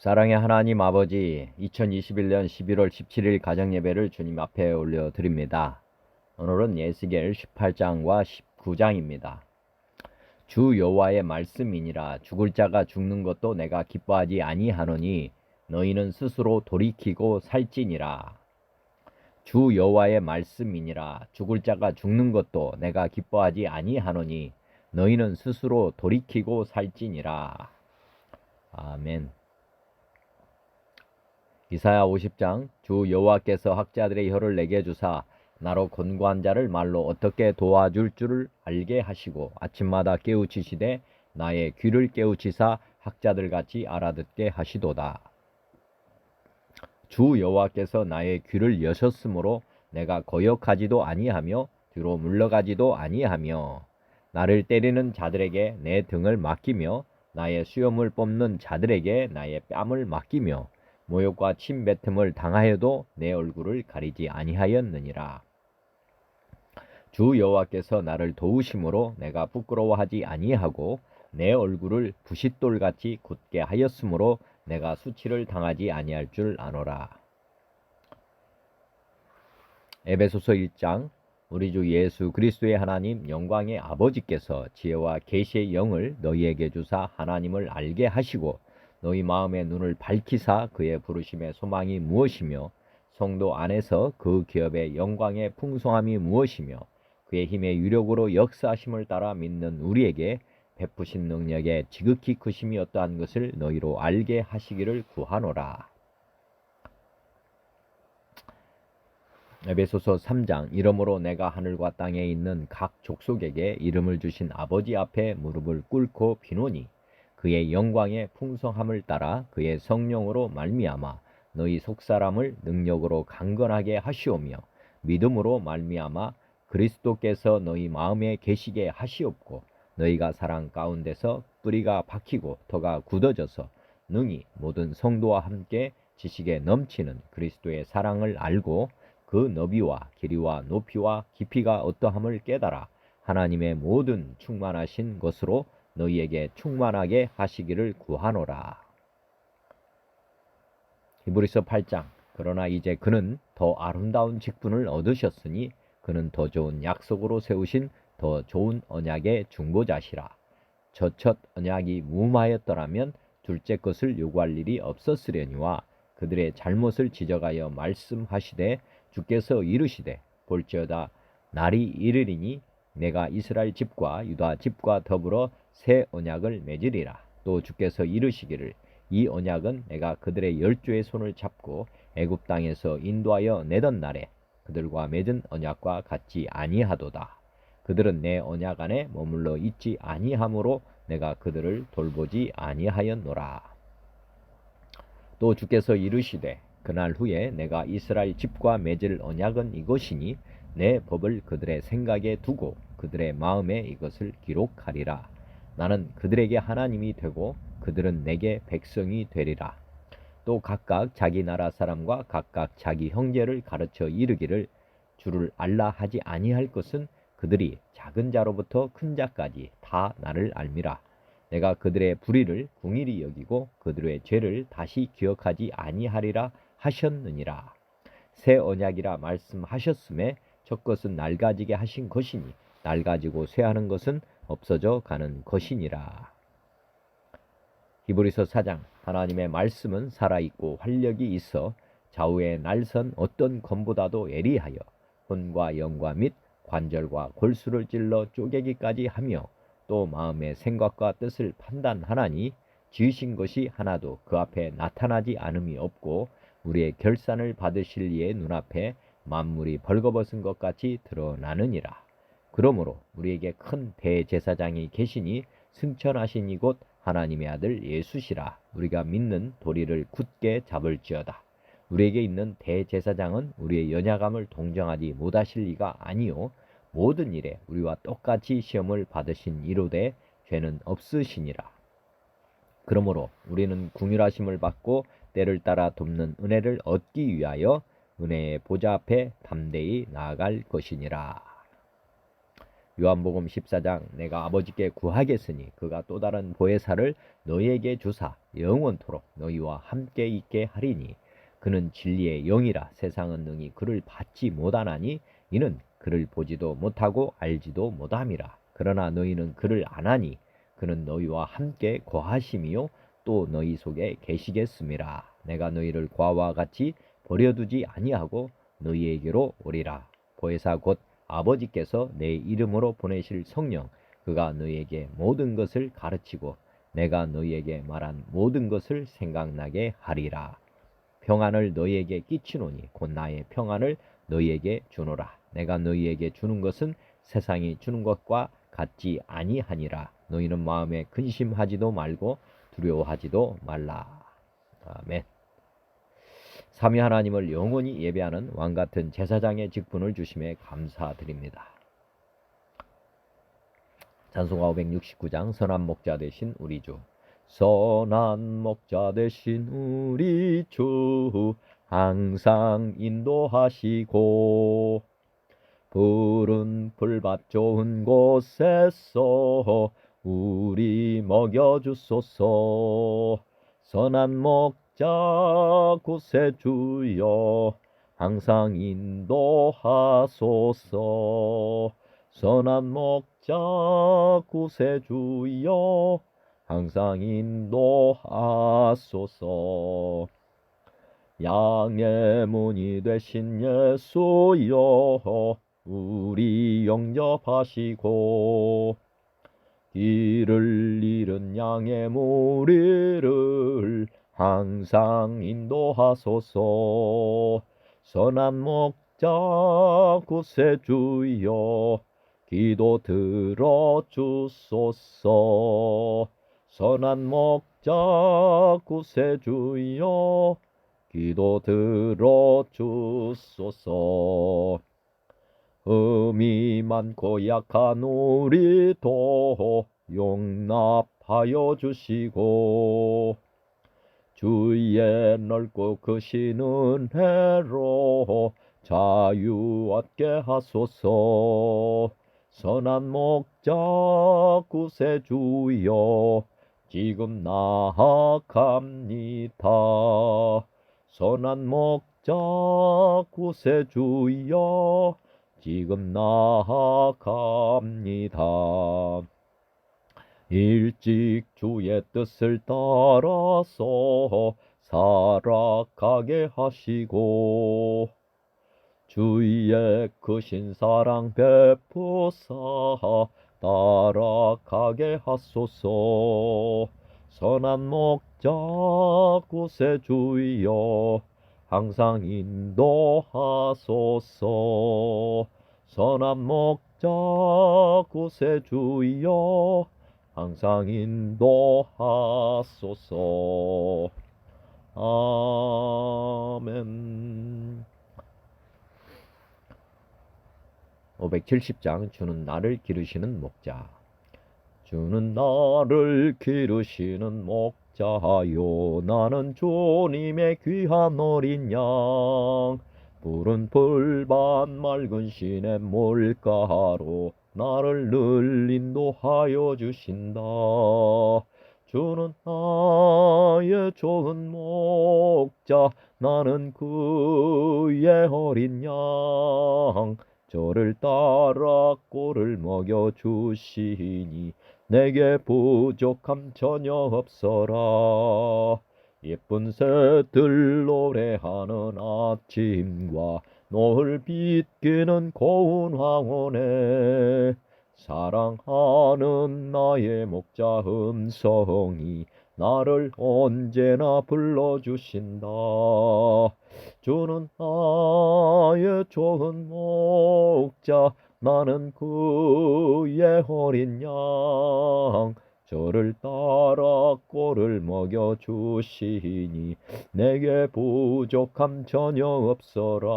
사랑의 하나님 아버지, 2021년 11월 17일 가정예배를 주님 앞에 올려드립니다. 오늘은 예스겔 18장과 19장입니다. 주 여호와의 말씀이니라. 죽을 자가 죽는 것도 내가 기뻐하지 아니하노니 너희는 스스로 돌이키고 살지니라. 주 여호와의 말씀이니라. 죽을 자가 죽는 것도 내가 기뻐하지 아니하노니 너희는 스스로 돌이키고 살지니라. 아멘. 이사야 50장. 주 여호와께서 학자들의 혀를 내게 주사 나로 권고한 자를 말로 어떻게 도와줄 줄을 알게 하시고 아침마다 깨우치시되 나의 귀를 깨우치사 학자들같이 알아듣게 하시도다. 주 여호와께서 나의 귀를 여셨으므로 내가 거역하지도 아니하며 뒤로 물러가지도 아니하며 나를 때리는 자들에게 내 등을 맡기며 나의 수염을 뽑는 자들에게 나의 뺨을 맡기며 모욕과 침뱉음을 당하여도 내 얼굴을 가리지 아니하였느니라. 주 여호와께서 나를 도우심으로 내가 부끄러워하지 아니하고 내 얼굴을 부싯돌같이 굳게 하였으므로 내가 수치를 당하지 아니할 줄 아노라. 에베소서 1장. 우리 주 예수 그리스도의 하나님 영광의 아버지께서 지혜와 계시의 영을 너희에게 주사 하나님을 알게 하시고 너희 마음의 눈을 밝히사 그의 부르심의 소망이 무엇이며 성도 안에서 그 기업의 영광의 풍성함이 무엇이며 그의 힘의 유력으로 역사하심을 따라 믿는 우리에게 베푸신 능력의 지극히 크심이 어떠한 것을 너희로 알게 하시기를 구하노라. 에베소서 3장. 이러므로 내가 하늘과 땅에 있는 각 족속에게 이름을 주신 아버지 앞에 무릎을 꿇고 비노니 그의 영광의 풍성함을 따라 그의 성령으로 말미암아 너희 속사람을 능력으로 강건하게 하시오며 믿음으로 말미암아 그리스도께서 너희 마음에 계시게 하시옵고 너희가 사랑 가운데서 뿌리가 박히고 터가 굳어져서 능히 모든 성도와 함께 지식에 넘치는 그리스도의 사랑을 알고 그 너비와 길이와 높이와 깊이가 어떠함을 깨달아 하나님의 모든 충만하신 것으로 너희에게 충만하게 하시기를 구하노라. 히브리서 8장. 그러나 이제 그는 더 아름다운 직분을 얻으셨으니 그는 더 좋은 약속으로 세우신 더 좋은 언약의 중보자시라. 저 첫 언약이 무마하였더라면 둘째 것을 요구할 일이 없었으려니와 그들의 잘못을 지적하여 말씀하시되 주께서 이르시되 볼지어다 날이 이르리니 내가 이스라엘 집과 유다 집과 더불어 새 언약을 맺으리라. 또 주께서 이르시기를 이 언약은 내가 그들의 열조의 손을 잡고 애굽 땅에서 인도하여 내던 날에 그들과 맺은 언약과 같지 아니하도다. 그들은 내 언약 안에 머물러 있지 아니하므로 내가 그들을 돌보지 아니하였노라. 또 주께서 이르시되 그날 후에 내가 이스라엘 집과 맺을 언약은 이것이니 내 법을 그들의 생각에 두고 그들의 마음에 이것을 기록하리라. 나는 그들에게 하나님이 되고 그들은 내게 백성이 되리라. 또 각각 자기 나라 사람과 각각 자기 형제를 가르쳐 이르기를 주를 알라 하지 아니할 것은 그들이 작은 자로부터 큰 자까지 다 나를 알미라. 내가 그들의 불의를 궁일이 여기고 그들의 죄를 다시 기억하지 아니하리라 하셨느니라. 새 언약이라 말씀하셨음에 첫 것은 낡아지게 하신 것이니 낡아지고 쇠하는 것은 없어져 가는 것이니라. 히브리서 4장. 하나님의 말씀은 살아있고 활력이 있어 좌우에 날선 어떤 검보다도 예리하여魂과 영과 및 관절과 골수를 찔러 쪼개기까지 하며 또 마음의 생각과 뜻을 판단하나니 지으신 것이 하나도 그 앞에 나타나지 않음이 없고 우리의 결산을 받으실 이의 눈앞에 만물이 벌거벗은 것 같이 드러나느니라. 그러므로 우리에게 큰 대제사장이 계시니 승천하신 이곳 하나님의 아들 예수시라. 우리가 믿는 도리를 굳게 잡을지어다. 우리에게 있는 대제사장은 우리의 연약함을 동정하지 못하실 리가 아니요 모든 일에 우리와 똑같이 시험을 받으신 이로되 죄는 없으시니라. 그러므로 우리는 긍휼하심을 받고 때를 따라 돕는 은혜를 얻기 위하여 은혜의 보좌 앞에 담대히 나아갈 것이니라. 요한복음 14장 내가 아버지께 구하겠으니 그가 또 다른 보혜사를 너희에게 주사 영원토록 너희와 함께 있게 하리니 그는 진리의 영이라 세상은 능히 그를 받지 못하나니 이는 그를 보지도 못하고 알지도 못함이라. 그러나 너희는 그를 아나니 그는 너희와 함께 거하심이요 또 너희 속에 계시겠음이라. 내가 너희를 과와 같이 버려두지 아니하고 너희에게로 오리라. 보혜사 곧 아버지께서 내 이름으로 보내실 성령 그가 너희에게 모든 것을 가르치고 내가 너희에게 말한 모든 것을 생각나게 하리라. 평안을 너희에게 끼치노니 곧 나의 평안을 너희에게 주노라. 내가 너희에게 주는 것은 세상이 주는 것과 같지 아니하니라. 너희는 마음에 근심하지도 말고 두려워하지도 말라. 아멘. 삼위 하나님을 영원히 예배하는 왕같은 제사장의 직분을 주심에 감사드립니다. 찬송가 569장 선한 목자 되신 우리 주. 선한 목자 되신 우리 주 항상 인도하시고 푸른 풀밭 좋은 곳에서 우리 먹여주소서. 선한 목자 구세주여 항상 인도하소서. 선한 목자 구세주여 항상 인도하소서. 양의 문이 되신 예수여 우리 영접하시고 길을 잃은 양의 무리를 항상 인도하소서. 선한 목자 구세주여 기도 들어주소서. 선한 목자 구세주여 기도 들어주소서. 흠이 많고 약한 우리도 용납하여 주시고 주의 넓고 크신 은혜로 자유 얻게 하소서. 선한 목자 구세주여 지금 나아갑니다. 선한 목자 구세주여 지금 나아갑니다. 일찍 주의 뜻을 따라서 살아가게 하시고 주의 크신 사랑 베푸사 따라가게 하소서. 선한 목자 구세주여 항상 인도하소서. 선한 목자 구세주여 항상 인도하소서. 아멘. 570장 주는 나를 기르시는 목자. 주는 나를 기르시는 목자요 나는 주님의 귀한 어린 양. 푸른 풀밭 맑은 시냇 물가로 나를 늘 인도하여 주신다. 주는 나의 좋은 목자 나는 그의 어린 양. 저를 따라 꼴을 먹여 주시니 내게 부족함 전혀 없어라. 예쁜 새들 노래하는 아침과 노을 빛기는 고운 황혼에 사랑하는 나의 목자 음성이 나를 언제나 불러주신다. 주는 나의 좋은 목자 나는 그의 어린 양. 저를 따라 꼴을 먹여 주시니 내게 부족함 전혀 없어라.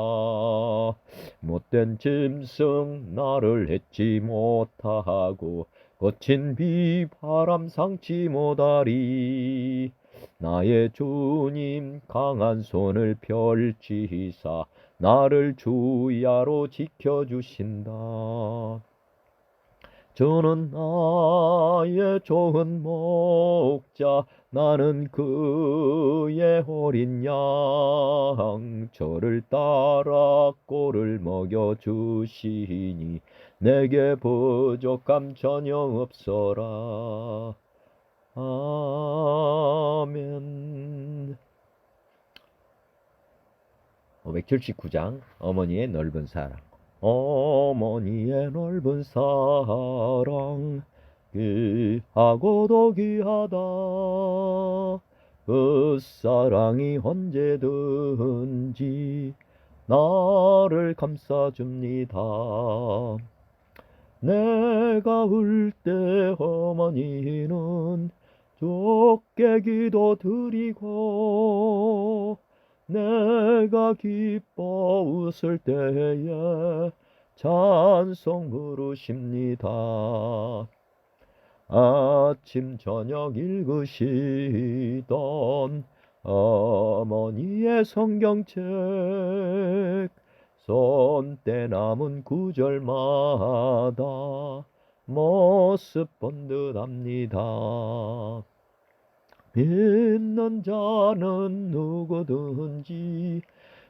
못된 짐승 나를 해치 못하고 거친 비바람 상치 못하리. 나의 주님 강한 손을 펼치사 나를 주야로 지켜주신다. 주는 나의 좋은 목자, 나는 그의 어린 양. 저를 따라 꼴을 먹여주시니 내게 부족함 전혀 없어라. 아멘. 579장 어머니의 넓은 사랑. 어머니의 넓은 사랑 귀하고도 귀하다. 그 사랑이 언제든지 나를 감싸줍니다. 내가 울 때 어머니는 좋게 기도드리고 내가 기뻐 웃을 때에 찬송 부르십니다. 아침 저녁 읽으시던 어머니의 성경책 손때 남은 구절마다 모습 본 듯합니다. 믿는 자는 누구든지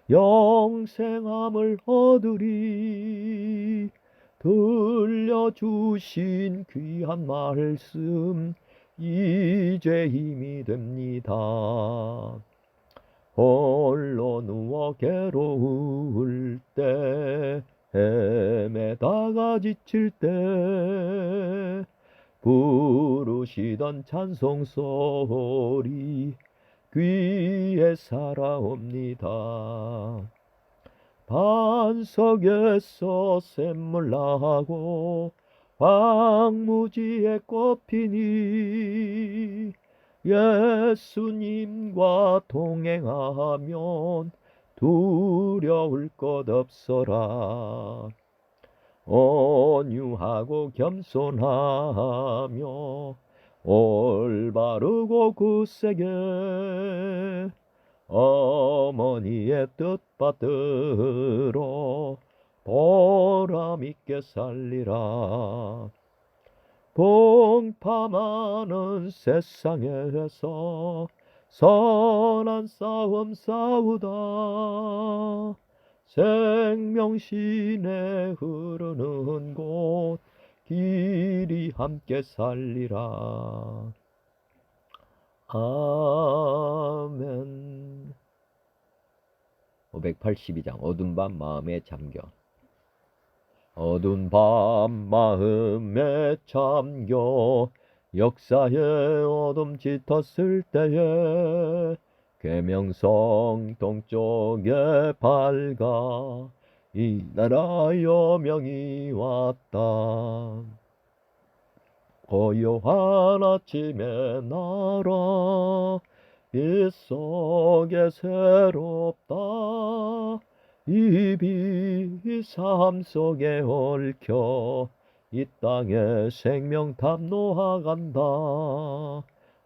영생함을 얻으리. 들려주신 귀한 말씀 이제 힘이 됩니다. 홀로 누워 괴로울 때, 헤매다가 지칠 때 부르시던 찬송 소리 귀에 살아옵니다. 반석에서 샘물 나고 황무지에 꽃 피니 예수님과 동행하면 두려울 것 없어라. 온유하고 겸손하며 올바르고 굳세게 어머니의 뜻 받들어 보람있게 살리라. 풍파 많은 세상에서 선한 싸움 싸우다 생명신에 흐르는 곳 길이 함께 살리라. 아멘. 582장 어두운 밤 마음에 잠겨. 어두운 밤 마음에 잠겨 역사의 어둠 짙었을 때에 계명성 동쪽에 밝아 이 나라 여명이 왔다. 고요한 아침의 나라 이 속에 새롭다. 입이 삶 속에 얽혀 이 땅에 생명 탐노하간다.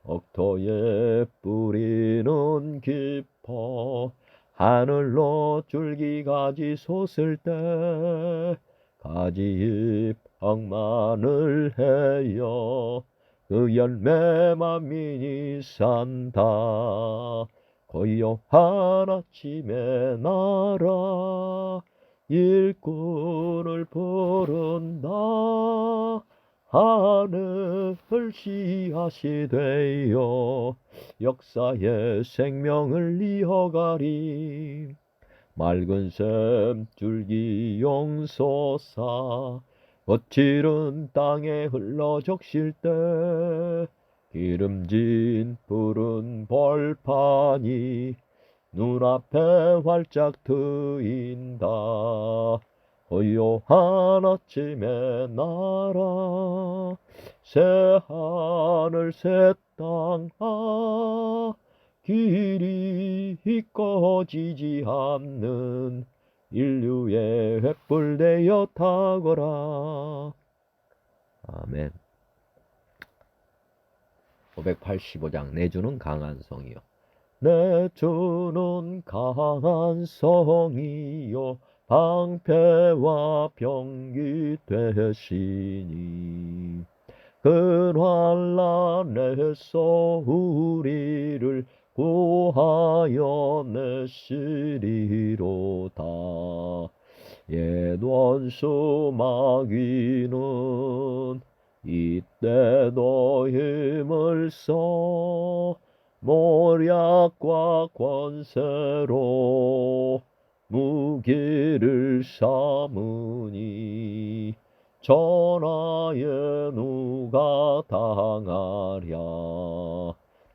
억토의 뿌리는 깊어 하늘로 줄기가지 솟을 때 가지잎 억만을 헤어 그 열매만 미니 산다. 고요한 아침의 나라 일꾼을 부른다. 하늘 씨앗이 되어 역사의 생명을 이어가리. 맑은 샘 줄기 용솟아 거칠은 땅에 흘러 적실 때 기름진 푸른 벌판이 눈앞에 활짝 트인다. 고요한 아침의 나라 새 하늘 새 땅 길이 꺼지지 않는 인류의 횃불 되어 타거라. 아멘. 585장 내 주는 강한 성이요. 내 주는 강한 성이요 방패와 병기 되시니 그 환난에서 우리를 구하여 내시리로다. 옛 원수 마귀는 이때도 힘을 써 모략과 권세로 무기를 삼으니 전하에 누가 당하랴.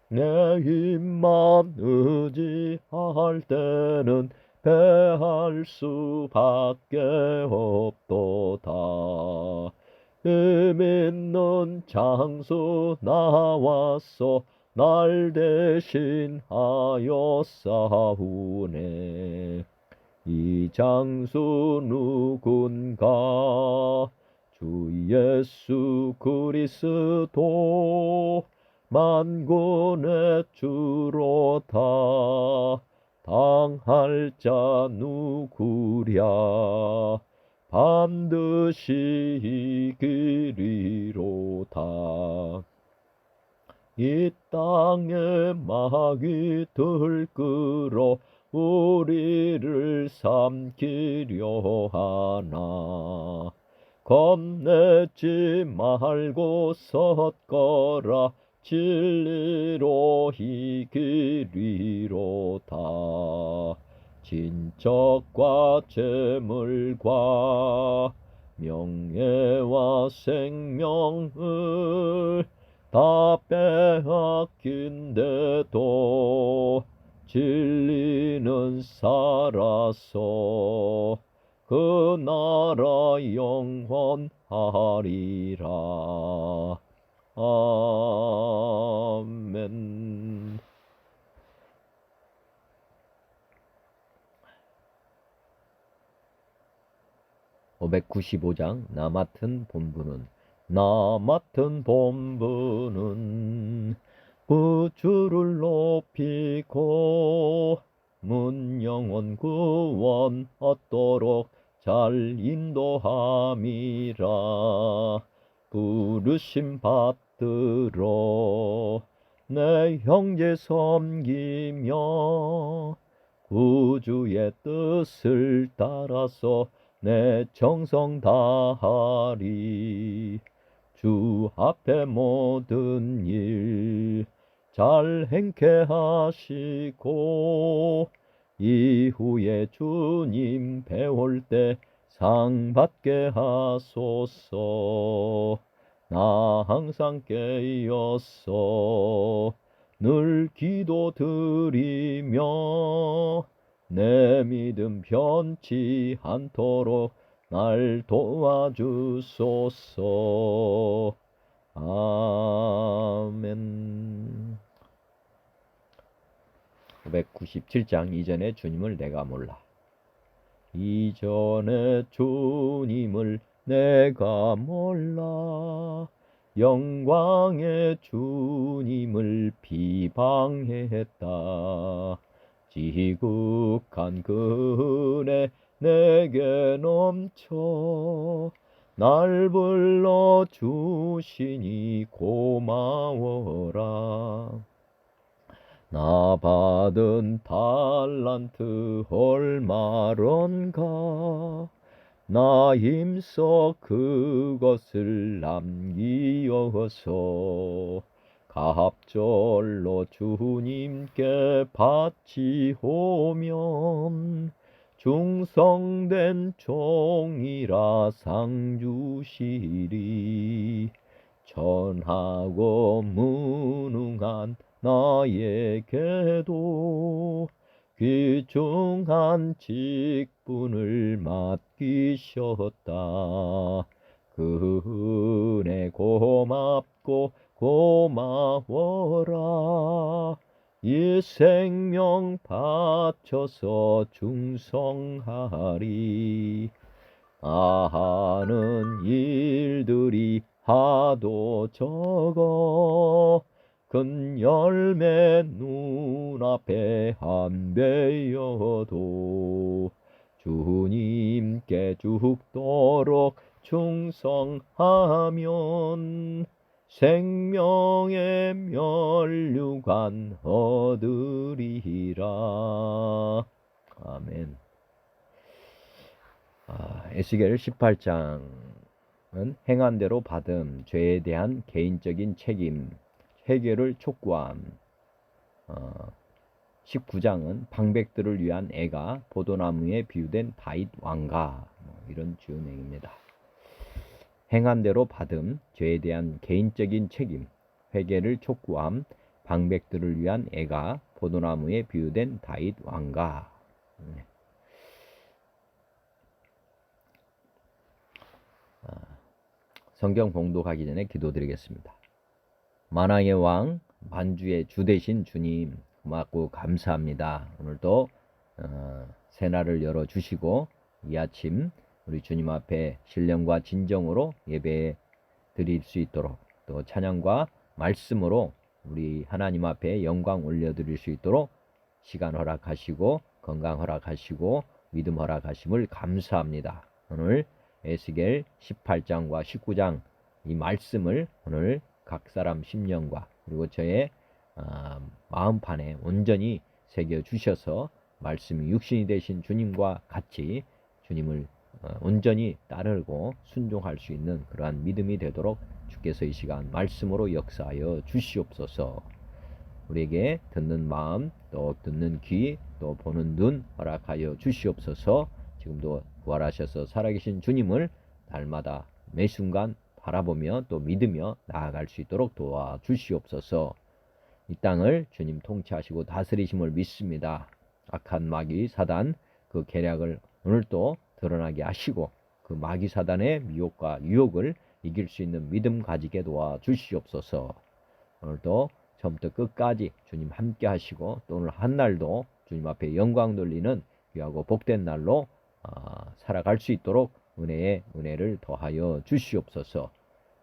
내 힘만 의지할 때는 패할 수밖에 없도다. 힘 있는 장수 나와서 날 대신하여 싸우네. 이 장수 누군가? 주 예수 그리스도 만군의 주로다. 당할 자 누구랴? 반드시 이기리로다. 이 땅에 마귀 들끓어 우리를 삼키려 하나. 겁내지 말고 섰거라. 진리로 이기리로다. 친척과 재물과 명예와 생명을 다 빼앗긴데도 진리는 살아서 그 나라 영원하리라. 아멘. (595장) 나 맡은 본부는 구주를 높이고 문영원 구원 얻도록 잘 인도함이라. 부르심 받들어 내 형제 섬기며 구주의 뜻을 따라서 내 정성 다하리. 주 앞에 모든 일 잘 행케 하시고 이후에 주님 배울 때 상 받게 하소서. 나 항상 깨어서 늘 기도드리며 내 믿음 변치 않도록 날 도와주소서. 아멘. 597장 이전에 주님을 내가 몰라. 이전에 주님을 내가 몰라 영광의 주님을 비방했다. 지극한 그 은혜 내게 넘쳐 날 불러주시니 고마워라. 나 받은 달란트 얼마런가? 나 힘써 그것을 남기어서 갑절로 주님께 바치오면 중성된 종이라 상 주시리. 천하고 무능한 나에게도 귀중한 직분을 맡기셨다. 그 은혜 고맙고 고마워라. 이 생명 바쳐서 충성하리. 하는 일들이 하도 적어 큰 열매 눈앞에 안 베어도 주님께 죽도록 충성하면 생명의 면류관 얻으리라. 아멘. 에스겔 18장은 행한 대로 받음, 죄에 대한 개인적인 책임, 회개를 촉구함. 19장은 방백들을 위한 애가 포도나무에 비유된 다윗 왕가, 이런 주요 내용입니다. 행한 대로 받음, 죄에 대한 개인적인 책임, 회개를 촉구함, 방백들을 위한 애가 포도나무에 비유된 다윗 왕가. 성경 봉독하기 전에 기도드리겠습니다. 만왕의 왕, 만주의 주 되신 주님, 고맙고 감사합니다. 오늘도 새날을 열어주시고 이 아침 우리 주님 앞에 신령과 진정으로 예배 드릴 수 있도록, 또 찬양과 말씀으로 우리 하나님 앞에 영광 올려드릴 수 있도록 시간 허락하시고 건강 허락하시고 믿음 허락하심을 감사합니다. 오늘 에스겔 18장과 19장 이 말씀을 오늘 각 사람 심령과 그리고 저의 마음판에 온전히 새겨주셔서 말씀이 육신이 되신 주님과 같이 주님을 온전히 따르고 순종할 수 있는 그러한 믿음이 되도록 주께서 이 시간 말씀으로 역사하여 주시옵소서. 우리에게 듣는 마음, 또 듣는 귀, 또 보는 눈 허락하여 주시옵소서. 지금도 부활하셔서 살아계신 주님을 날마다 매 순간 바라보며 또 믿으며 나아갈 수 있도록 도와주시옵소서. 이 땅을 주님 통치하시고 다스리심을 믿습니다. 악한 마귀 사단 그 계략을 오늘도 드러나게 하시고 그 마귀 사단의 미혹과 유혹을 이길 수 있는 믿음 가지게 도와주시옵소서. 오늘도 처음부터 끝까지 주님 함께 하시고 또 오늘 한 날도 주님 앞에 영광 돌리는 귀하고 복된 날로 살아갈 수 있도록 은혜를 더하여 주시옵소서.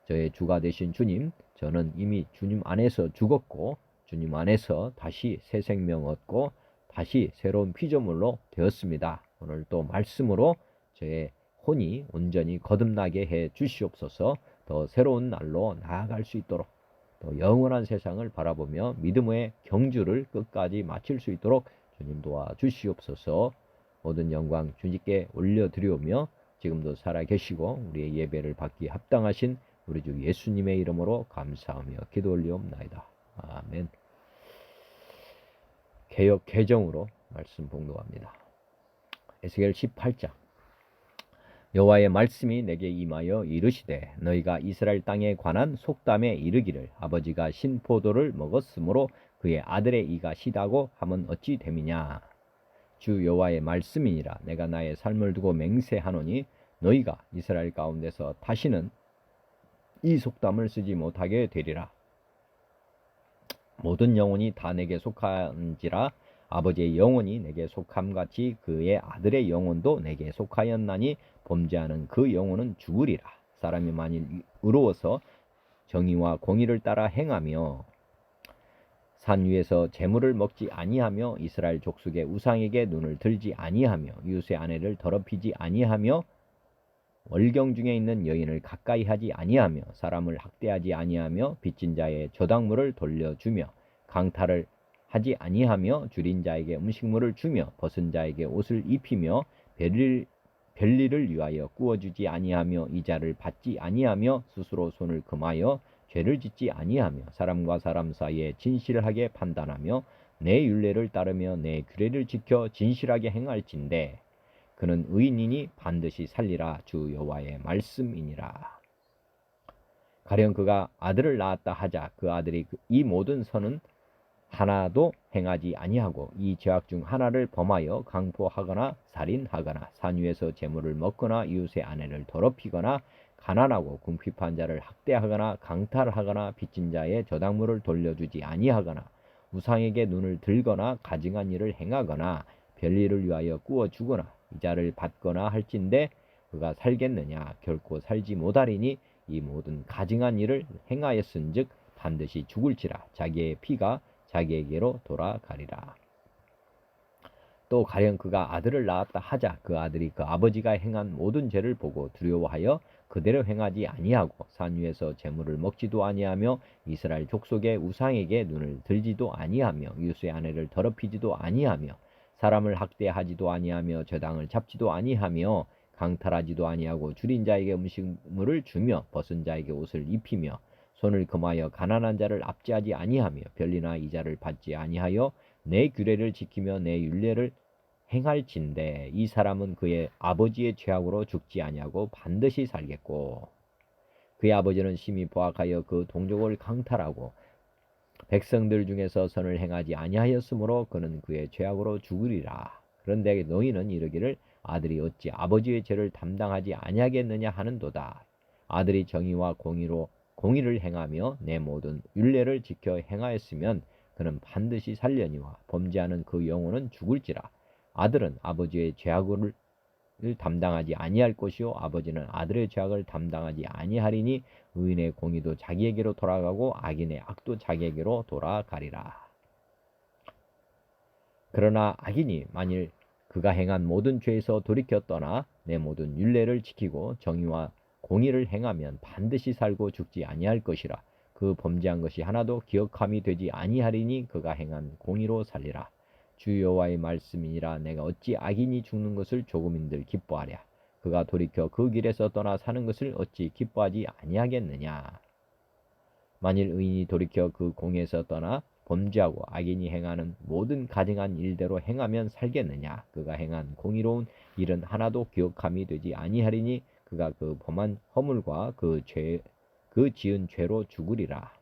저의 주가 되신 주님, 저는 이미 주님 안에서 죽었고 주님 안에서 다시 새 생명 얻고 다시 새로운 피조물로 되었습니다. 오늘 또 말씀으로 저의 혼이 온전히 거듭나게 해 주시옵소서. 더 새로운 날로 나아갈 수 있도록 또 영원한 세상을 바라보며 믿음의 경주를 끝까지 마칠 수 있도록 주님 도와주시옵소서. 모든 영광 주님께 올려드리오며 지금도 살아계시고 우리의 예배를 받기 합당하신 우리 주 예수님의 이름으로 감사하며 기도 올리옵나이다. 아멘. 개역 개정으로 말씀 봉독합니다. 에스겔 18장. 여호와의 말씀이 내게 임하여 이르시되 너희가 이스라엘 땅에 관한 속담에 이르기를 아버지가 신포도를 먹었으므로 그의 아들의 이가 시다고 하면 어찌 됨이냐. 주 여호와의 말씀이니라. 내가 나의 삶을 두고 맹세하노니 너희가 이스라엘 가운데서 다시는 이 속담을 쓰지 못하게 되리라. 모든 영혼이 다 내게 속한지라 아버지의 영혼이 내게 속함같이 그의 아들의 영혼도 내게 속하였나니 범죄하는 그 영혼은 죽으리라. 사람이 만일 의로워서 정의와 공의를 따라 행하며 산 위에서 재물을 먹지 아니하며 이스라엘 족속의 우상에게 눈을 들지 아니하며 이웃의 아내를 더럽히지 아니하며 월경 중에 있는 여인을 가까이 하지 아니하며 사람을 학대하지 아니하며 빚진 자의 저당물을 돌려주며 강탈을 하지 아니하며 줄인 자에게 음식물을 주며 벗은 자에게 옷을 입히며 별일을 위하여 구워주지 아니하며 이자를 받지 아니하며 스스로 손을 금하여 죄를 짓지 아니하며 사람과 사람 사이에 진실하게 판단하며 내 율례를 따르며 내 규례를 지켜 진실하게 행할진대 그는 의인이니 반드시 살리라. 주 여호와의 말씀이니라. 가령 그가 아들을 낳았다 하자 그 아들이 이 모든 선은 하나도 행하지 아니하고 이 죄악 중 하나를 범하여 강포하거나 살인하거나 산 위에서 재물을 먹거나 이웃의 아내를 더럽히거나 가난하고 궁핍한 자를 학대하거나 강탈하거나 빚진 자의 저당물을 돌려주지 아니하거나 우상에게 눈을 들거나 가증한 일을 행하거나 별일을 위하여 구워주거나 이자를 받거나 할진대 그가 살겠느냐. 결코 살지 못하리니 이 모든 가증한 일을 행하였은즉 반드시 죽을지라. 자기의 피가 자기에게로 돌아가리라. 또 가령 그가 아들을 낳았다 하자 그 아들이 그 아버지가 행한 모든 죄를 보고 두려워하여 그대로 행하지 아니하고 산 위에서 재물을 먹지도 아니하며 이스라엘 족속의 우상에게 눈을 들지도 아니하며 유수의 아내를 더럽히지도 아니하며 사람을 학대하지도 아니하며 저당을 잡지도 아니하며 강탈하지도 아니하고 줄인 자에게 음식물을 주며 벗은 자에게 옷을 입히며 손을 금하여 가난한 자를 압제하지 아니하며 변리나 이자를 받지 아니하여 내 규례를 지키며 내 율례를 행할진대 이 사람은 그의 아버지의 죄악으로 죽지 아니하고 반드시 살겠고 그의 아버지는 심히 포악하여 그 동족을 강탈하고 백성들 중에서 선을 행하지 아니하였으므로 그는 그의 죄악으로 죽으리라. 그런데 너희는 이르기를 아들이 어찌 아버지의 죄를 담당하지 아니하겠느냐 하는도다. 아들이 정의와 공의를 행하며 내 모든 율례를 지켜 행하였으면 그는 반드시 살려니와 범죄하는 그 영혼은 죽을지라. 아들은 아버지의 죄악을 담당하지 아니할 것이요 아버지는 아들의 죄악을 담당하지 아니하리니 의인의 공의도 자기에게로 돌아가고 악인의 악도 자기에게로 돌아가리라. 그러나 악인이 만일 그가 행한 모든 죄에서 돌이켜 떠나 내 모든 율례를 지키고 정의와 공의를 행하면 반드시 살고 죽지 아니할 것이라. 그 범죄한 것이 하나도 기억함이 되지 아니하리니 그가 행한 공의로 살리라. 주 여호와의 말씀이니라. 내가 어찌 악인이 죽는 것을 조금인들 기뻐하랴. 그가 돌이켜 그 길에서 떠나 사는 것을 어찌 기뻐하지 아니하겠느냐. 만일 의인이 돌이켜 그 공에서 떠나 범죄하고 악인이 행하는 모든 가증한 일대로 행하면 살겠느냐. 그가 행한 공의로운 일은 하나도 기억함이 되지 아니하리니 그가 그 범한 허물과 그 지은 죄로 죽으리라.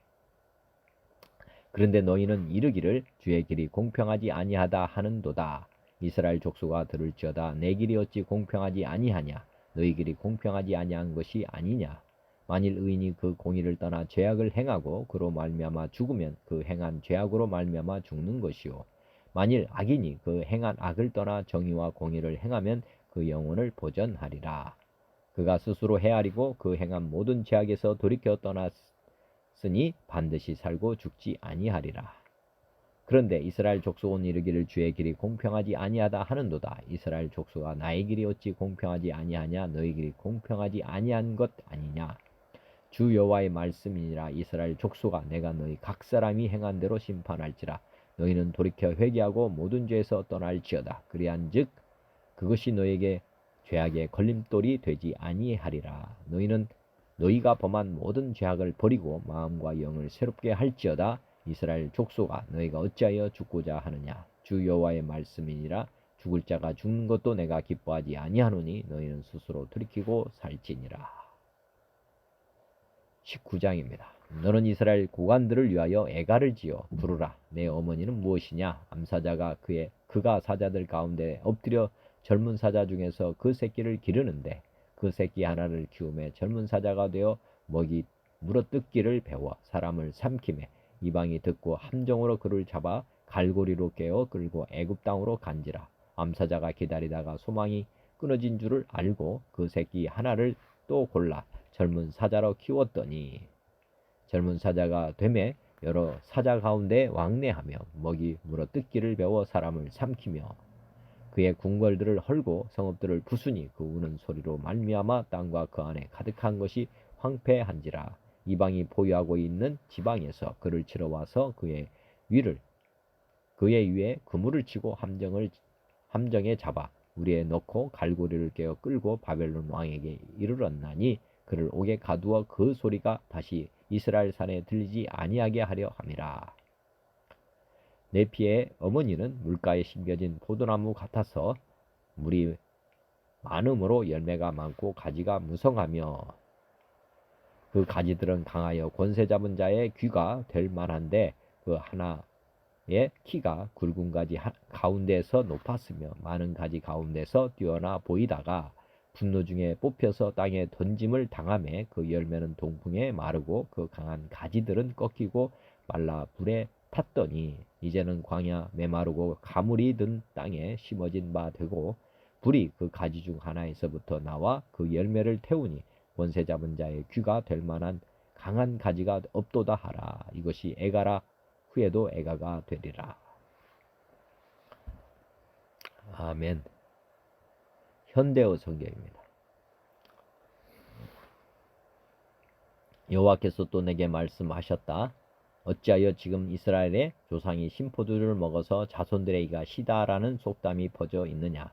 그런데 너희는 이르기를 주의 길이 공평하지 아니하다 하는도다. 이스라엘 족속아 들을지어다. 내 길이 어찌 공평하지 아니하냐. 너희 길이 공평하지 아니한 것이 아니냐. 만일 의인이 그 공의를 떠나 죄악을 행하고 그로 말미암아 죽으면 그 행한 죄악으로 말미암아 죽는 것이요 만일 악인이 그 행한 악을 떠나 정의와 공의를 행하면 그 영혼을 보전하리라. 그가 스스로 헤아리고 그 행한 모든 죄악에서 돌이켜 떠났으니 반드시 살고 죽지 아니하리라. 그런데 이스라엘 족속은 이르기를 주의 길이 공평하지 아니하다 하는도다. 이스라엘 족속아 나의 길이 어찌 공평하지 아니하냐. 너희 길이 공평하지 아니한 것 아니냐. 주 여호와의 말씀이니라. 이스라엘 족속아 내가 너희 각 사람이 행한 대로 심판할지라. 너희는 돌이켜 회개하고 모든 죄에서 떠날지어다. 그리한즉 그것이 너희에게 죄악의 걸림돌이 되지 아니하리라. 너희는 너희가 범한 모든 죄악을 버리고 마음과 영을 새롭게 할지어다. 이스라엘 족속아 너희가 어찌하여 죽고자 하느냐. 주 여호와의 말씀이니라. 죽을 자가 죽는 것도 내가 기뻐하지 아니하노니 너희는 스스로 돌이키고 살지니라. 19장입니다. 너는 이스라엘 고관들을 위하여 애가를 지어 부르라. 내 어머니는 무엇이냐. 암사자가 그가 사자들 가운데 엎드려 젊은 사자 중에서 그 새끼를 기르는데 그 새끼 하나를 키우매 젊은 사자가 되어 먹이 물어뜯기를 배워 사람을 삼키매 이방이 듣고 함정으로 그를 잡아 갈고리로 깨어 끌고 애굽 땅으로 간지라. 암사자가 기다리다가 소망이 끊어진 줄을 알고 그 새끼 하나를 또 골라 젊은 사자로 키웠더니 젊은 사자가 되매 여러 사자 가운데 왕래하며 먹이 물어뜯기를 배워 사람을 삼키며 그의 궁궐들을 헐고 성읍들을 부수니 그 우는 소리로 말미암아 땅과 그 안에 가득한 것이 황폐한지라. 이방이 보유하고 있는 지방에서 그를 치러 와서 그의 위에 그물을 치고 함정에 잡아 우리에 넣고 갈고리를 깨어 끌고 바벨론 왕에게 이르렀나니 그를 옥에 가두어 그 소리가 다시 이스라엘 산에 들리지 아니하게 하려 함이라. 내 피의 어머니는 물가에 심겨진 포도나무 같아서 물이 많음으로 열매가 많고 가지가 무성하며 그 가지들은 강하여 권세 잡은 자의 귀가 될 만한데 그 하나의 키가 굵은 가지 가운데서 높았으며 많은 가지 가운데서 뛰어나 보이다가 분노 중에 뽑혀서 땅에 던짐을 당하매 그 열매는 동풍에 마르고 그 강한 가지들은 꺾이고 말라 불에 탔더니 이제는 광야 메마르고 가물이 든 땅에 심어진 바 되고 불이 그 가지 중 하나에서부터 나와 그 열매를 태우니 권세 잡은 자의 귀가 될 만한 강한 가지가 없도다 하라. 이것이 애가라. 후에도 애가가 되리라. 아멘. 현대어 성경입니다. 여호와께서 또 내게 말씀하셨다. 어찌하여 지금 이스라엘의 조상이 신포도주를 먹어서 자손들에게 시다라는 속담이 퍼져 있느냐.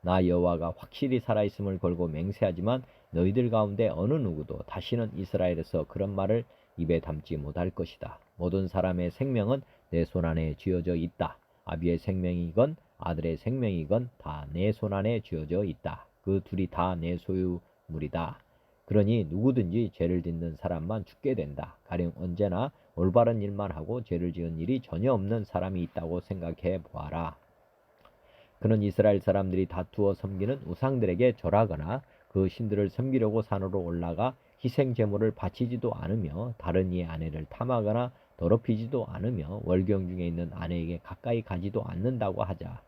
나 여호와가 확실히 살아있음을 걸고 맹세하지만 너희들 가운데 어느 누구도 다시는 이스라엘에서 그런 말을 입에 담지 못할 것이다. 모든 사람의 생명은 내 손안에 쥐어져 있다. 아비의 생명이건 아들의 생명이건 다 내 손안에 쥐어져 있다. 그 둘이 다 내 소유물이다. 그러니 누구든지 죄를 짓는 사람만 죽게 된다. 가령 언제나 올바른 일만 하고 죄를 지은 일이 전혀 없는 사람이 있다고 생각해 보아라. 그는 이스라엘 사람들이 다투어 섬기는 우상들에게 절하거나 그 신들을 섬기려고 산으로 올라가 희생 제물을 바치지도 않으며 다른 이의 아내를 탐하거나 더럽히지도 않으며 월경 중에 있는 아내에게 가까이 가지도 않는다고 하자.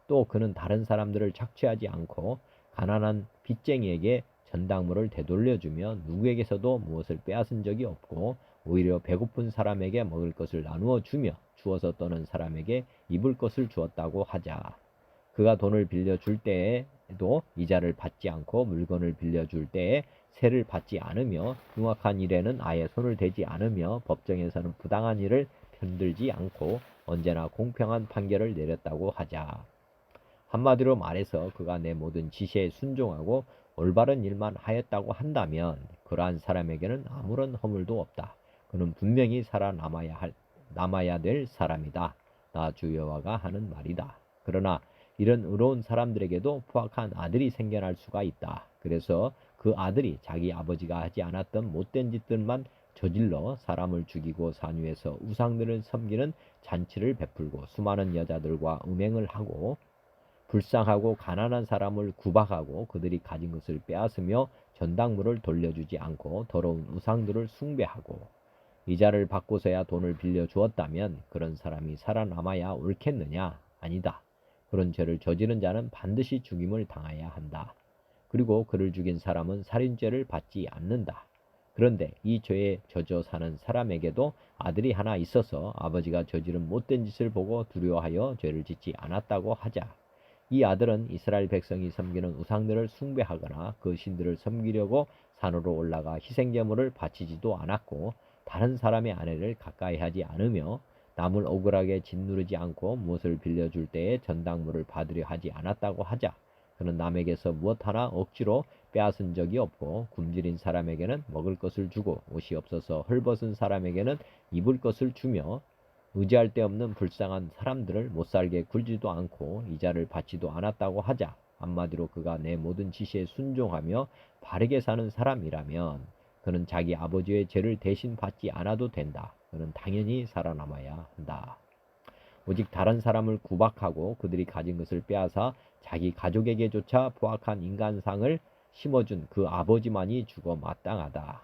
또 그는 다른 사람들을 착취하지 않고 가난한 빚쟁이에게 전당물을 되돌려주며 누구에게서도 무엇을 빼앗은 적이 없고 오히려 배고픈 사람에게 먹을 것을 나누어 주며 주어서 떠는 사람에게 입을 것을 주었다고 하자. 그가 돈을 빌려줄 때에도 이자를 받지 않고 물건을 빌려줄 때에 세를 받지 않으며 흉악한 일에는 아예 손을 대지 않으며 법정에서는 부당한 일을 편들지 않고 언제나 공평한 판결을 내렸다고 하자. 한마디로 말해서 그가 내 모든 지시에 순종하고 올바른 일만 하였다고 한다면 그러한 사람에게는 아무런 허물도 없다. 그는 분명히 남아야 될 사람이다. 나 주 여호와가 하는 말이다. 그러나 이런 의로운 사람들에게도 포악한 아들이 생겨날 수가 있다. 그래서 그 아들이 자기 아버지가 하지 않았던 못된 짓들만 저질러 사람을 죽이고 산위에서 우상들을 섬기는 잔치를 베풀고 수많은 여자들과 음행을 하고 불쌍하고 가난한 사람을 구박하고 그들이 가진 것을 빼앗으며 전당물을 돌려주지 않고 더러운 우상들을 숭배하고 이자를 받고서야 돈을 빌려 주었다면 그런 사람이 살아남아야 옳겠느냐? 아니다. 그런 죄를 저지른 자는 반드시 죽임을 당해야 한다. 그리고 그를 죽인 사람은 살인죄를 받지 않는다. 그런데 이 죄에 젖어 사는 사람에게도 아들이 하나 있어서 아버지가 저지른 못된 짓을 보고 두려워하여 죄를 짓지 않았다고 하자. 이 아들은 이스라엘 백성이 섬기는 우상들을 숭배하거나 그 신들을 섬기려고 산으로 올라가 희생제물을 바치지도 않았고 다른 사람의 아내를 가까이 하지 않으며 남을 억울하게 짓누르지 않고 무엇을 빌려줄 때에 전당물을 받으려 하지 않았다고 하자. 그는 남에게서 무엇 하나 억지로 빼앗은 적이 없고 굶주린 사람에게는 먹을 것을 주고 옷이 없어서 헐벗은 사람에게는 입을 것을 주며 의지할 데 없는 불쌍한 사람들을 못살게 굴지도 않고 이자를 받지도 않았다고 하자. 한마디로 그가 내 모든 지시에 순종하며 바르게 사는 사람이라면 그는 자기 아버지의 죄를 대신 받지 않아도 된다. 그는 당연히 살아남아야 한다. 오직 다른 사람을 구박하고 그들이 가진 것을 빼앗아 자기 가족에게조차 포악한 인간상을 심어준 그 아버지만이 죽어 마땅하다.